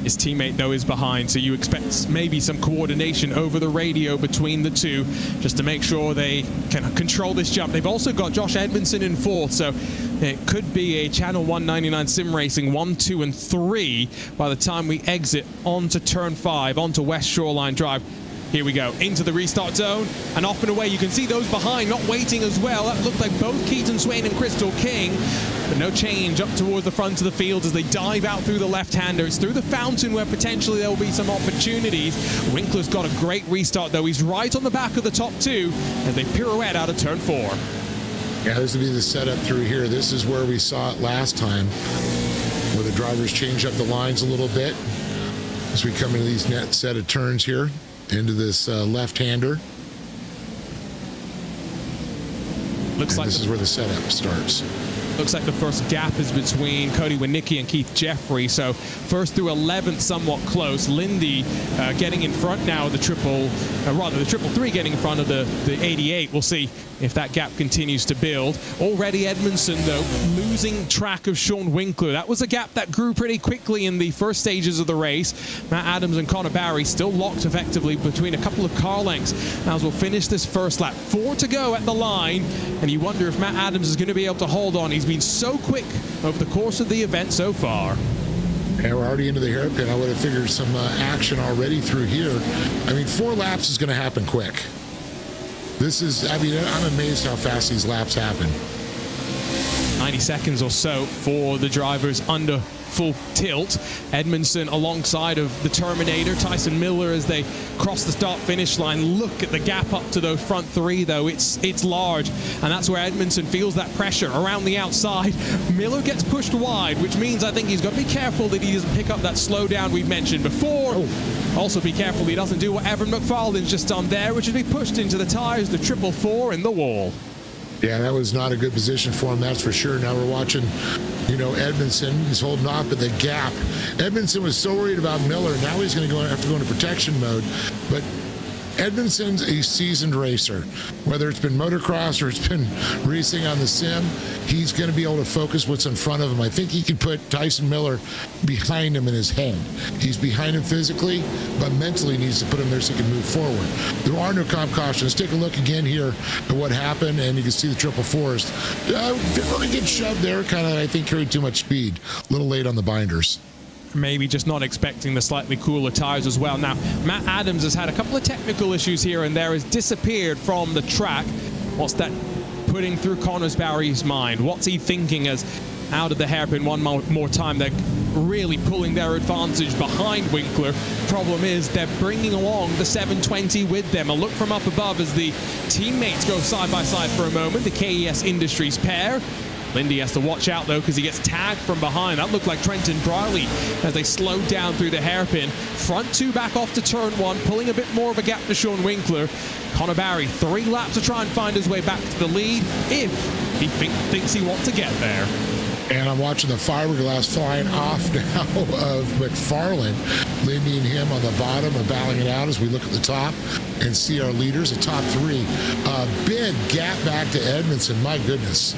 His teammate, though, is behind, so you expect maybe some coordination over the radio between the 2 just to make sure they can control this jump. They've also got Josh Edmondson in 4th, so it could be a Channel 199 Sim Racing 1, 2, and 3 by the time we exit onto Turn 5, onto West Shoreline Drive. Here we go, into the restart zone, and off and away. You can see those behind not waiting as well. That looked like both Keaton Swain and Crystal King, but no change up towards the front of the field as they dive out through the left-hander. It's through the fountain where potentially there will be some opportunities. Winkler's got a great restart, though. He's right on the back of the top two as they pirouette out of turn 4. Yeah, this will be the setup through here. This is where we saw it last time, where the drivers change up the lines a little bit as we come into these net set of turns here into this left-hander. Looks like this is where the setup starts. Looks like the first gap is between Cody Winicki and Keith Jeffrey. So first through 11th, somewhat close. Lindy getting in front now of the triple, the triple 3 getting in front of the 88. We'll see if that gap continues to build. Already Edmondson, though, losing track of Sean Winkler. That was a gap that grew pretty quickly in the first stages of the race. Matt Adams and Connor Barry still locked effectively between a couple of car lengths. Now as we'll finish this first lap, 4 to go at the line, and you wonder if Matt Adams is going to be able to hold on. He's been so quick over the course of the event so far. Yeah, we're already into the hairpin. I would have figured some action already through here. I mean, 4 laps is going to happen quick. This is, I mean, I'm amazed how fast these laps happen. 90 seconds or so for the drivers under full tilt. Edmondson alongside of the Terminator, Tyson Miller, as they cross the start-finish line. Look at the gap up to those front 3, though. It's large, and that's where Edmondson feels that pressure around the outside. Miller gets pushed wide, which means I think he's got to be careful that he doesn't pick up that slowdown we've mentioned before. Also be careful he doesn't do what Evan McFarlane's just done there, which is be pushed into the tires, the 444 in the wall. Yeah, that was not a good position for him, that's for sure. Now we're watching, you know, Edmondson. He's holding off at the gap. Edmondson was so worried about Miller. Now he's going to have to go into protection mode. But Edmondson's a seasoned racer. Whether it's been motocross or it's been racing on the sim, he's going to be able to focus what's in front of him. I think he can put Tyson Miller behind him in his head. He's behind him physically, but mentally needs to put him there so he can move forward. There are no comp cautions. Take a look again here at what happened, and you can see the 444s. Didn't really get shoved there. Kind of, I think, carried too much speed. A little late on the binders. Maybe just not expecting the slightly cooler tires as well. Now, Matt Adams has had a couple of technical issues here and there, has disappeared from the track. What's that putting through Connor Barry's mind? What's he thinking as out of the hairpin one more time? They're really pulling their advantage behind Winkler. Problem is they're bringing along the 720 with them. A look from up above as the teammates go side by side for a moment, the KES Industries pair. Lindy has to watch out, though, because he gets tagged from behind. That looked like Trenton Briley as they slowed down through the hairpin. Front 2 back off to turn 1, pulling a bit more of a gap to Sean Winkler. Connor Barry, 3 laps to try and find his way back to the lead if he thinks he wants to get there. And I'm watching the fiberglass flying off now of McFarlane. Lindy and him on the bottom are battling it out as we look at the top and see our leaders, the top 3. A big gap back to Edmondson, my goodness.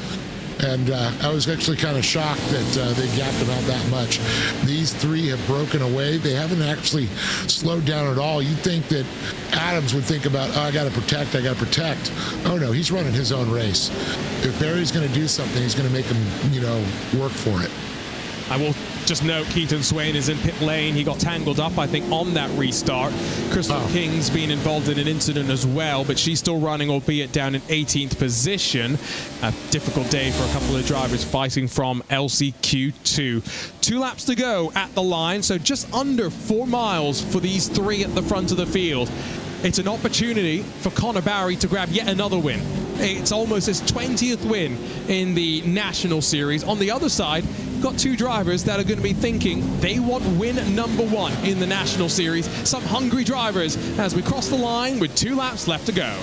And I was actually kind of shocked that they gapped him out that much. These 3 have broken away. They haven't actually slowed down at all. You'd think that Adams would think about, oh, I got to protect. Oh, no, he's running his own race. If Barry's going to do something, he's going to make him, you know, work for it. I will just note Keaton Swain is in pit lane. He got tangled up, I think, on that restart. Crystal King's been involved in an incident as well, but she's still running, albeit down in 18th position. A difficult day for a couple of drivers fighting from LCQ2. 2 laps to go at the line, so just under 4 miles for these 3 at the front of the field. It's an opportunity for Connor Barry to grab yet another win. It's almost his 20th win in the National Series. On the other side, got 2 drivers that are going to be thinking they want win number 1 in the National Series. Some hungry drivers as we cross the line with 2 laps left to go.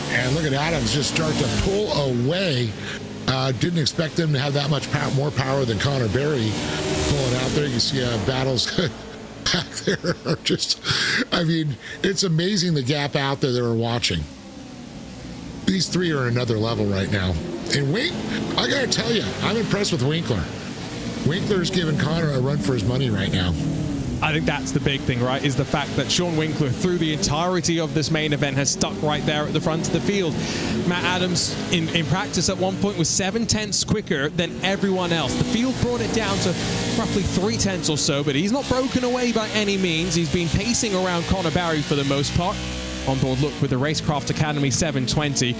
And look at Adams just start to pull away. Didn't expect them to have that much more power than Connor Barry pulling out there. You see battles back there are just, I mean, it's amazing the gap out there that we're watching. These 3 are at another level right now. And I gotta tell you, I'm impressed with Winkler. Winkler's giving Connor a run for his money right now. I think that's the big thing, right, is the fact that Sean Winkler, through the entirety of this main event, has stuck right there at the front of the field. Matt Adams, in practice at one point, was 7/10 quicker than everyone else. The field brought it down to roughly 3/10 or so, but he's not broken away by any means. He's been pacing around Connor Barry for the most part. Onboard look with the Racecraft Academy 720.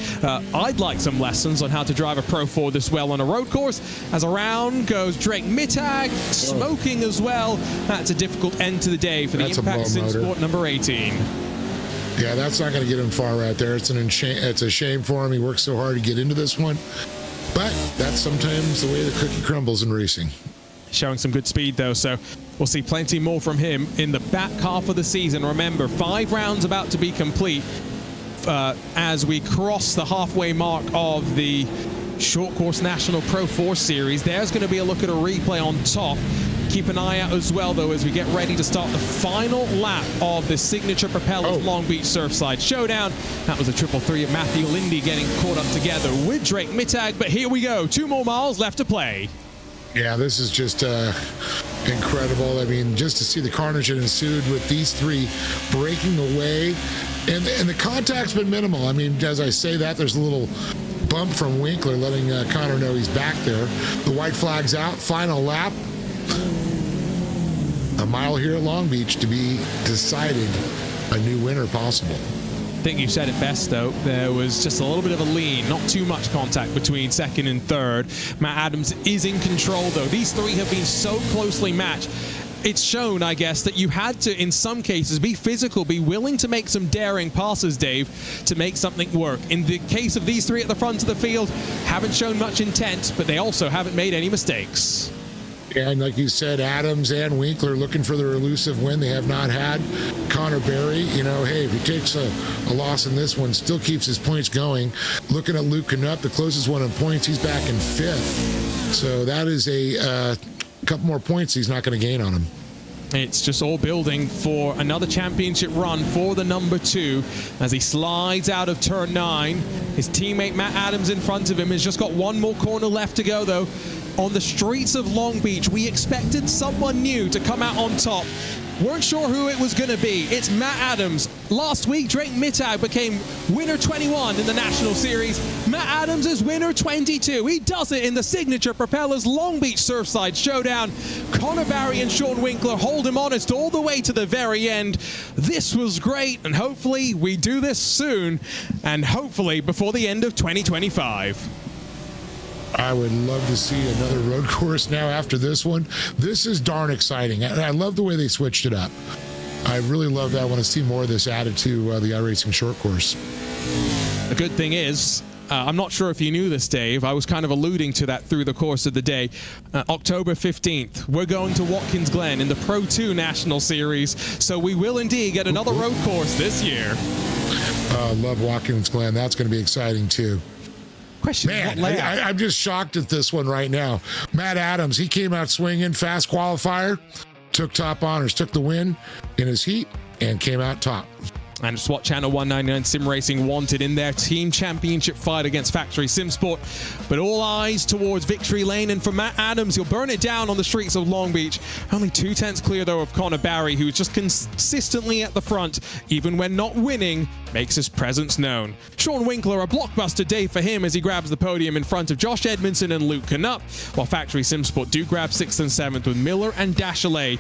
I'd like some lessons on how to drive a Pro 4 this well on a road course. As around goes Drake Mittag, smoking as well. That's a difficult end to the day for the Impact Sim Sport number 18. Yeah, that's not going to get him far right there. It's a shame for him. He worked so hard to get into this one. But that's sometimes the way the cookie crumbles in racing. Showing some good speed though, so we'll see plenty more from him in the back half of the season. Remember, 5 rounds about to be complete as we cross the halfway mark of the Short Course National Pro 4 Series. There's going to be a look at a replay on top. Keep an eye out as well, though, as we get ready to start the final lap of the Signature Propellers Long Beach Surfside Showdown. That was a 333 of Matthew Lindy getting caught up together with Drake Mittag, but here we go. 2 more miles left to play. Yeah, this is just incredible. I mean, just to see the carnage that ensued with these 3 breaking away. And the contact's been minimal. I mean, as I say that, there's a little bump from Winkler letting Connor know he's back there. The white flag's out. Final lap. A mile here at Long Beach to be decided. A new winner possible. I think you said it best, though. There was just a little bit of a lean, not too much contact between second and third. Matt Adams is in control, though. These 3 have been so closely matched. It's shown, I guess, that you had to, in some cases, be physical, be willing to make some daring passes, Dave, to make something work. In the case of these 3 at the front of the field, haven't shown much intent, but they also haven't made any mistakes. And like you said, Adams and Winkler looking for their elusive win they have not had. Connor Barry, you know, hey, if he takes a loss in this one, still keeps his points going. Looking at Luke Knupp, the closest one in points, he's back in 5th. So that is a couple more points he's not going to gain on him. It's just all building for another championship run for the number 2 as he slides out of turn 9. His teammate Matt Adams in front of him has just got 1 more corner left to go, though. On the streets of Long Beach, we expected someone new to come out on top. Weren't sure who it was going to be. It's Matt Adams. Last week, Drake Mittag became winner 21 in the National Series. Matt Adams is winner 22. He does it in the Signature Propellers Long Beach Surfside Showdown. Connor Barry and Sean Winkler hold him honest all the way to the very end. This was great, and hopefully we do this soon, and hopefully before the end of 2025. I would love to see another road course now after this one. This is darn exciting. And I love the way they switched it up. I really love that. I want to see more of this added to the iRacing short course. The good thing is, I'm not sure if you knew this, Dave. I was kind of alluding to that through the course of the day. October 15th, we're going to Watkins Glen in the Pro 2 National Series. So we will indeed get another road course this year. Love Watkins Glen. That's going to be exciting too. Question. Man, I'm just shocked at this one right now. Matt Adams, he came out swinging, fast qualifier, took top honors, took the win in his heat, and came out top. And it's what Channel 199 Sim Racing wanted in their team championship fight against Factory SimSport. But all eyes towards victory lane, and for Matt Adams, he'll burn it down on the streets of Long Beach. Only 2/10 clear, though, of Connor Barry, who's just consistently at the front, even when not winning, makes his presence known. Sean Winkler, a blockbuster day for him as he grabs the podium in front of Josh Edmondson and Luke Knupp, while Factory SimSport do grab 6th and 7th with Miller and Dashley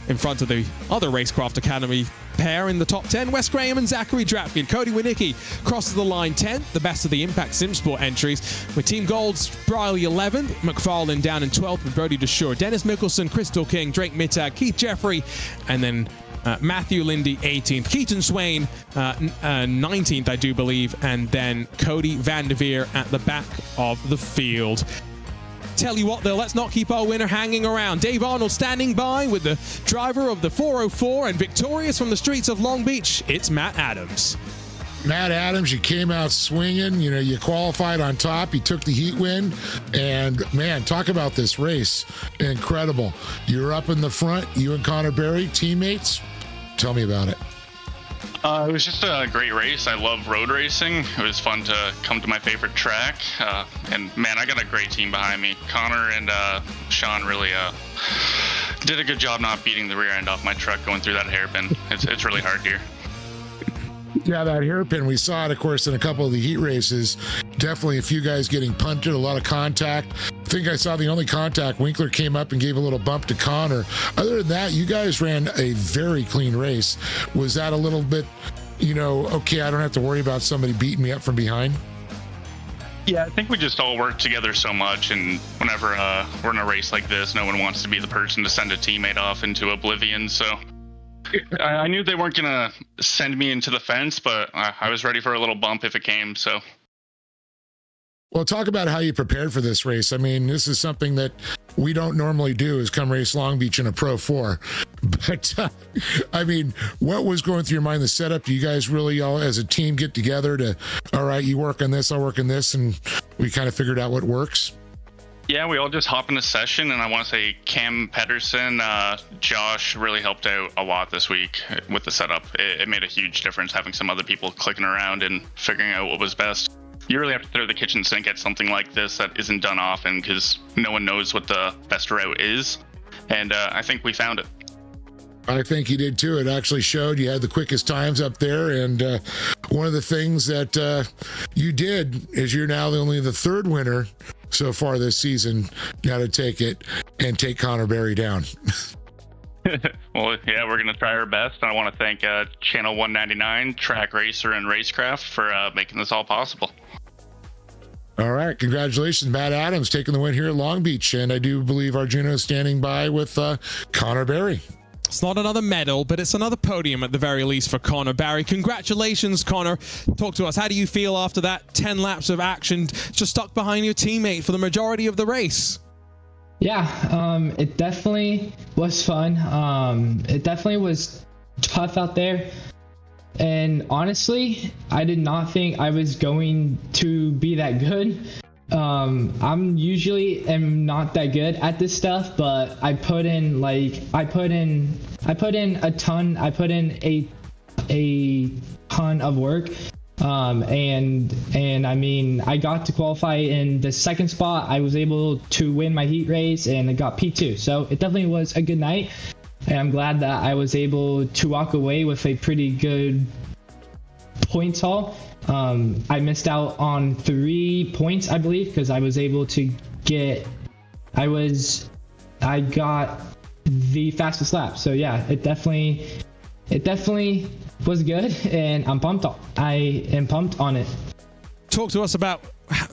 in front of the other Racecraft Academy pair in the top 10. Wes Graham and Zachary Drapkin. Cody Winicki crosses the line 10th, the best of the Impact SimSport entries, with Team Gold's Briley 11th, McFarlane down in 12th with Brody Deshore, Dennis Mickelson, Crystal King, Drake Mittag, Keith Jeffrey, and then Matthew Lindy 18th, Keaton Swain 19th, I do believe, and then Cody Vanderveer at the back of the field. Tell you what, though, let's not keep our winner hanging around. Dave Arnold standing by with the driver of the 404 and victorious from the streets of Long Beach. It's Matt Adams. Matt Adams, you came out swinging. You know, you qualified on top. You took the heat win. And, man, talk about this race. Incredible. You're up in the front. You and Connor Barry, teammates. Tell me about it. It was just a great race. I love road racing. It was fun to come to my favorite track. And man, I got a great team behind me. Connor and Sean really Did a good job not beating the rear end off my truck going through that hairpin. It's really hard here. Yeah, that hairpin, we saw it, of course, in a couple of the heat races. Definitely a few guys getting punted, a lot of contact. I think I saw the only contact, Winkler came up and gave a little bump to Connor. Other than that, you guys ran a very clean race. Was that a little bit, okay, I don't have to worry about somebody beating me up from behind? Yeah, I think we just all work together so much, and whenever we're in a race like this, no one wants to be the person to send a teammate off into oblivion, so I knew they weren't going to send me into the fence, but I was ready for a little bump if it came, so. Well, talk about how you prepared for this race. I mean, this is something that we don't normally do, is come race Long Beach in a Pro 4. But, I mean, what was going through your mind, the setup? Do you guys really all as a team get together to, all right, you work on this, I'll work on this, and we kind of figured out what works? Yeah, we all just hop into session, and I want to say Cam Pedersen, Josh really helped out a lot this week with the setup. It made a huge difference having some other people clicking around and figuring out what was best. You really have to throw the kitchen sink at something like this that isn't done often because no one knows what the best route is, and I think we found it. I think you did too. It actually showed. You had the quickest times up there, and one of the things that you did is you're now only the third winner so far this season now to take it and take Connor Berry down. Well, yeah, we're going to try our best. And I want to thank Channel 199, Track Racer, and Racecraft for making this all possible. All right. Congratulations, Matt Adams, taking the win here at Long Beach. And I do believe Arjuna is standing by with Connor Berry. It's not another medal, but it's another podium at the very least for Connor Barry. Congratulations, Connor. Talk to us. How do you feel after that 10 laps of action, just stuck behind your teammate for the majority of the race? Yeah, it definitely was fun. It definitely was tough out there. And honestly, I did not think I was going to be that good. I'm usually not that good at this stuff, but I put in a ton of work. And I mean, I got to qualify in the second spot. I was able to win my heat race and I got P2. So it definitely was a good night. And I'm glad that I was able to walk away with a pretty good points haul. I missed out on 3 points, I believe, because I was able to I got the fastest lap. So yeah, it definitely was good, and I am pumped on it. Talk to us about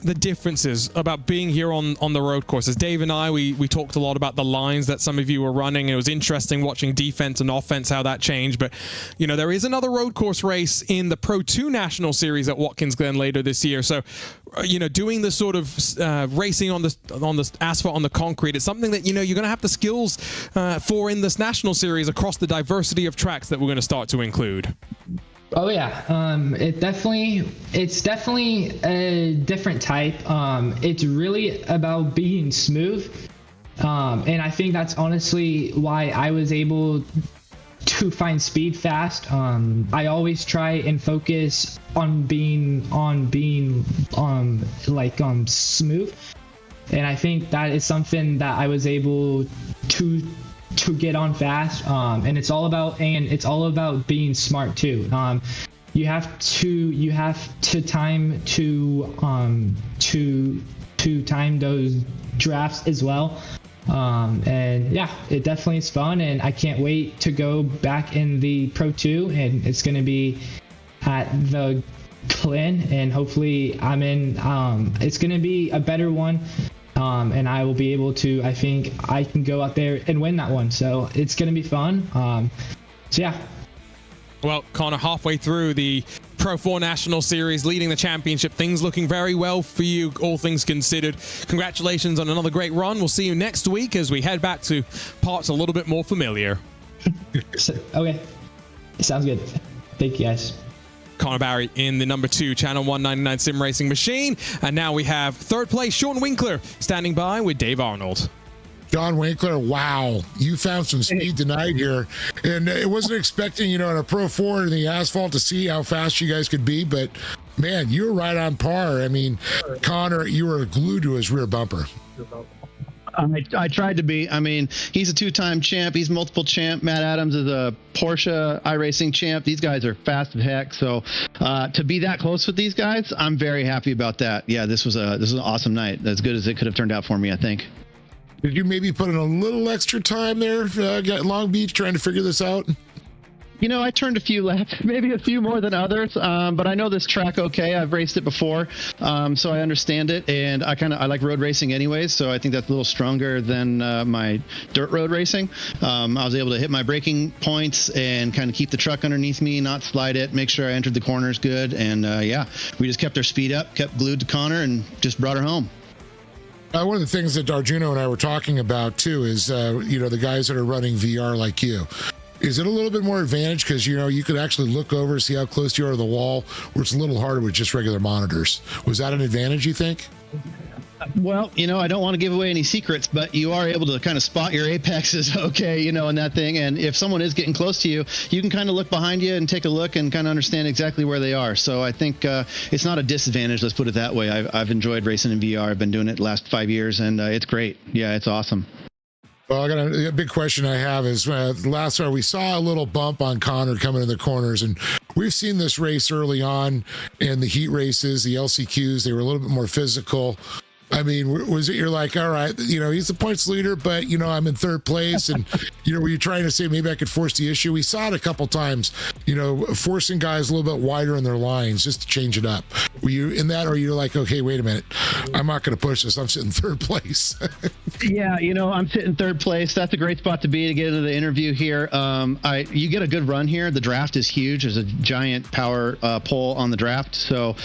the differences about being here on the road courses. Dave and I, we talked a lot about the lines that some of you were running. It was interesting watching defense and offense, how that changed. But, there is another road course race in the Pro 2 National Series at Watkins Glen later this year. So, doing the sort of racing on the asphalt, on the concrete, it's something that, you're going to have the skills for in this National Series across the diversity of tracks that we're going to start to include. Oh yeah, it's definitely a different type. It's really about being smooth, and I think that's honestly why I was able to find speed fast. I always try and focus on being smooth, and I think that is something that I was able to get on fast, and it's all about being smart too. You have to time to time those drafts as well, and yeah, it definitely is fun, and I can't wait to go back in the Pro 2, and it's going to be at the Glen, and hopefully I'm in. It's going to be a better one. And I will be able to, I think I can go out there and win that one. So it's going to be fun. So yeah. Well, Connor, halfway through the Pro 4 National Series, leading the championship, things looking very well for you, all things considered. Congratulations on another great run. We'll see you next week as we head back to parts a little bit more familiar. Okay. Sounds good. Thank you, guys. Connor Barry in the number 2 Channel 199 Sim Racing machine. And now we have third place, Sean Winkler, standing by with Dave Arnold. John Winkler, wow, you found some speed tonight here. And it wasn't expecting, in a Pro 4 in the asphalt to see how fast you guys could be, but man, you were right on par. I mean, Connor, you were glued to his rear bumper. I tried to be. I mean, he's a two-time champ. He's multiple champ. Matt Adams is a Porsche iRacing champ. These guys are fast as heck. So to be that close with these guys, I'm very happy about that. Yeah, this was an awesome night. As good as it could have turned out for me, I think. Did you maybe put in a little extra time there at Long Beach trying to figure this out? You know, I turned a few laps, maybe a few more than others, but I know this track okay. I've raced it before, so I understand it, and I like road racing anyways, so I think that's a little stronger than my dirt road racing. I was able to hit my braking points and kind of keep the truck underneath me, not slide it, make sure I entered the corners good, and yeah, we just kept our speed up, kept glued to Connor, and just brought her home. One of the things that Arjuno and I were talking about too is, the guys that are running VR like you. Is it a little bit more advantage because, you could actually look over, see how close you are to the wall, where it's a little harder with just regular monitors? Was that an advantage, you think? Well, I don't want to give away any secrets, but you are able to kind of spot your apexes, okay, in that thing. And if someone is getting close to you, you can kind of look behind you and take a look and kind of understand exactly where they are. So I think it's not a disadvantage, let's put it that way. I've enjoyed racing in VR. I've been doing it the last 5 years, and it's great. Yeah, it's awesome. Well, I got a big question I have is last year we saw a little bump on Connor coming in the corners, and we've seen this race early on in the heat races, the LCQs, they were a little bit more physical. I mean, was it you're like, all right, he's the points leader, but, I'm in third place. And, were you trying to say maybe I could force the issue? We saw it a couple times, forcing guys a little bit wider in their lines just to change it up. Were you in that, or you're like, okay, wait a minute, I'm not going to push this. I'm sitting third place. Yeah, I'm sitting third place. That's a great spot to be to get into the interview here. You get a good run here. The draft is huge. There's a giant power pole on the draft. So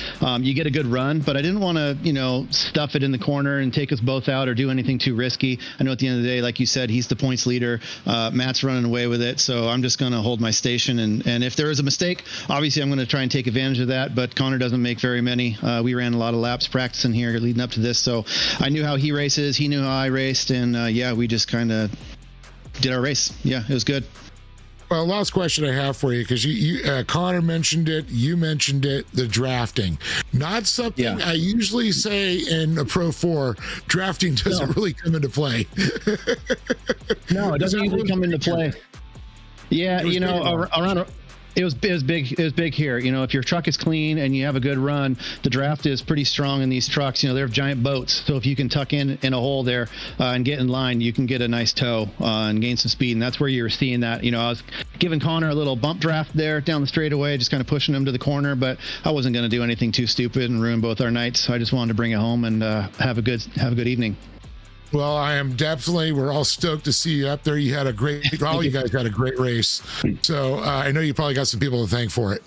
you get a good run, but I didn't want to, stuff it in the corner and take us both out or do anything too risky. I know at the end of the day, like you said, he's the points leader. Matt's running away with it. So I'm just going to hold my station. And if there is a mistake, obviously I'm going to try and take advantage of that. But Connor doesn't make very many. We ran a lot of laps practicing here leading up to this. So I knew how he races. He knew how I raced. And yeah, we just kind of did our race. Yeah, it was good. Well, last question I have for you, because you Connor mentioned it, you mentioned it, the drafting. Not something I usually say in a Pro 4. Drafting doesn't really come into play. No, it doesn't usually come into play. Yeah, around. It was big. It was big here. If your truck is clean and you have a good run, the draft is pretty strong in these trucks. They're giant boats. So if you can tuck in a hole there and get in line, you can get a nice tow and gain some speed. And that's where you were seeing that. I was giving Connor a little bump draft there down the straightaway, just kind of pushing him to the corner. But I wasn't going to do anything too stupid and ruin both our nights. So I just wanted to bring it home and have a good evening. Well, we're all stoked to see you up there. You had all you guys had a great race. So I know you probably got some people to thank for it.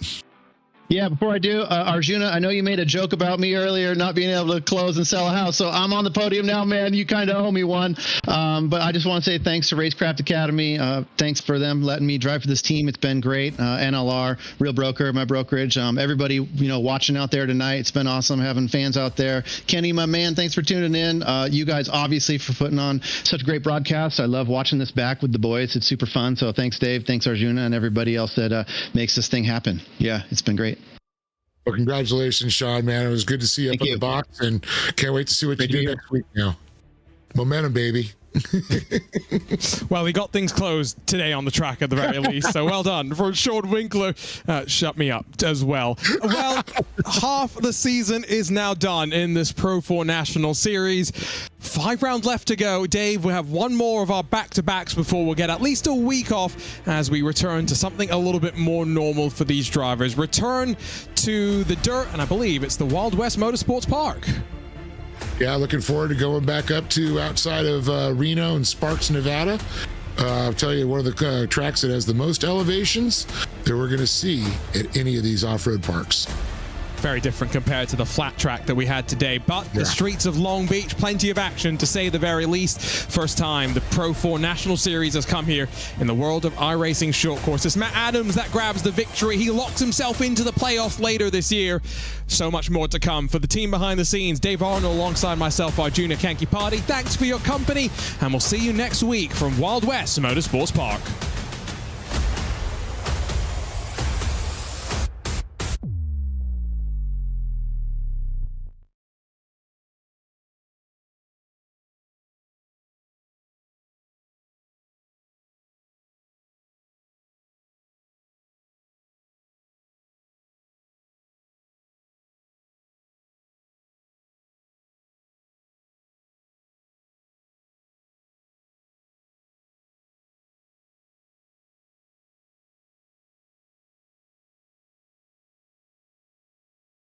Yeah, before I do, Arjuna, I know you made a joke about me earlier not being able to close and sell a house, so I'm on the podium now, man. You kind of owe me one. But I just want to say thanks to Racecraft Academy. Thanks for them letting me drive for this team. It's been great. NLR, Real Broker, my brokerage. Everybody, watching out there tonight. It's been awesome having fans out there. Kenny, my man, thanks for tuning in. You guys, obviously, for putting on such a great broadcast. I love watching this back with the boys. It's super fun. So thanks, Dave. Thanks, Arjuna, and everybody else that makes this thing happen. Yeah, it's been great. Well, congratulations, Sean, man. It was good to see you up in the box, and can't wait to see what you do next week now. Momentum, baby. Well, he got things closed today on the track at the very least, so well done. For Sean Winkler, shut me up as well. Well, half the season is now done in this Pro 4 National Series. 5 rounds left to go. Dave, we'll have one more of our back-to-backs before we'll get at least a week off as we return to something a little bit more normal for these drivers. Return to the dirt, and I believe it's the Wild West Motorsports Park. Yeah, looking forward to going back up to outside of Reno and Sparks, Nevada. I'll tell you, one of the tracks that has the most elevations that we're going to see at any of these off-road parks. Very different compared to the flat track that we had today, but the streets of Long Beach, plenty of action to say the very least. First time the Pro 4 National Series has come here in the world of iRacing short course. It's Matt Adams that grabs the victory. He locks himself into the playoffs later this year. So much more to come. For the team behind the scenes, Dave Arnold alongside myself, Arjuna Kankipati. Thanks for your company, and we'll see you next week from Wild West Motorsports Park.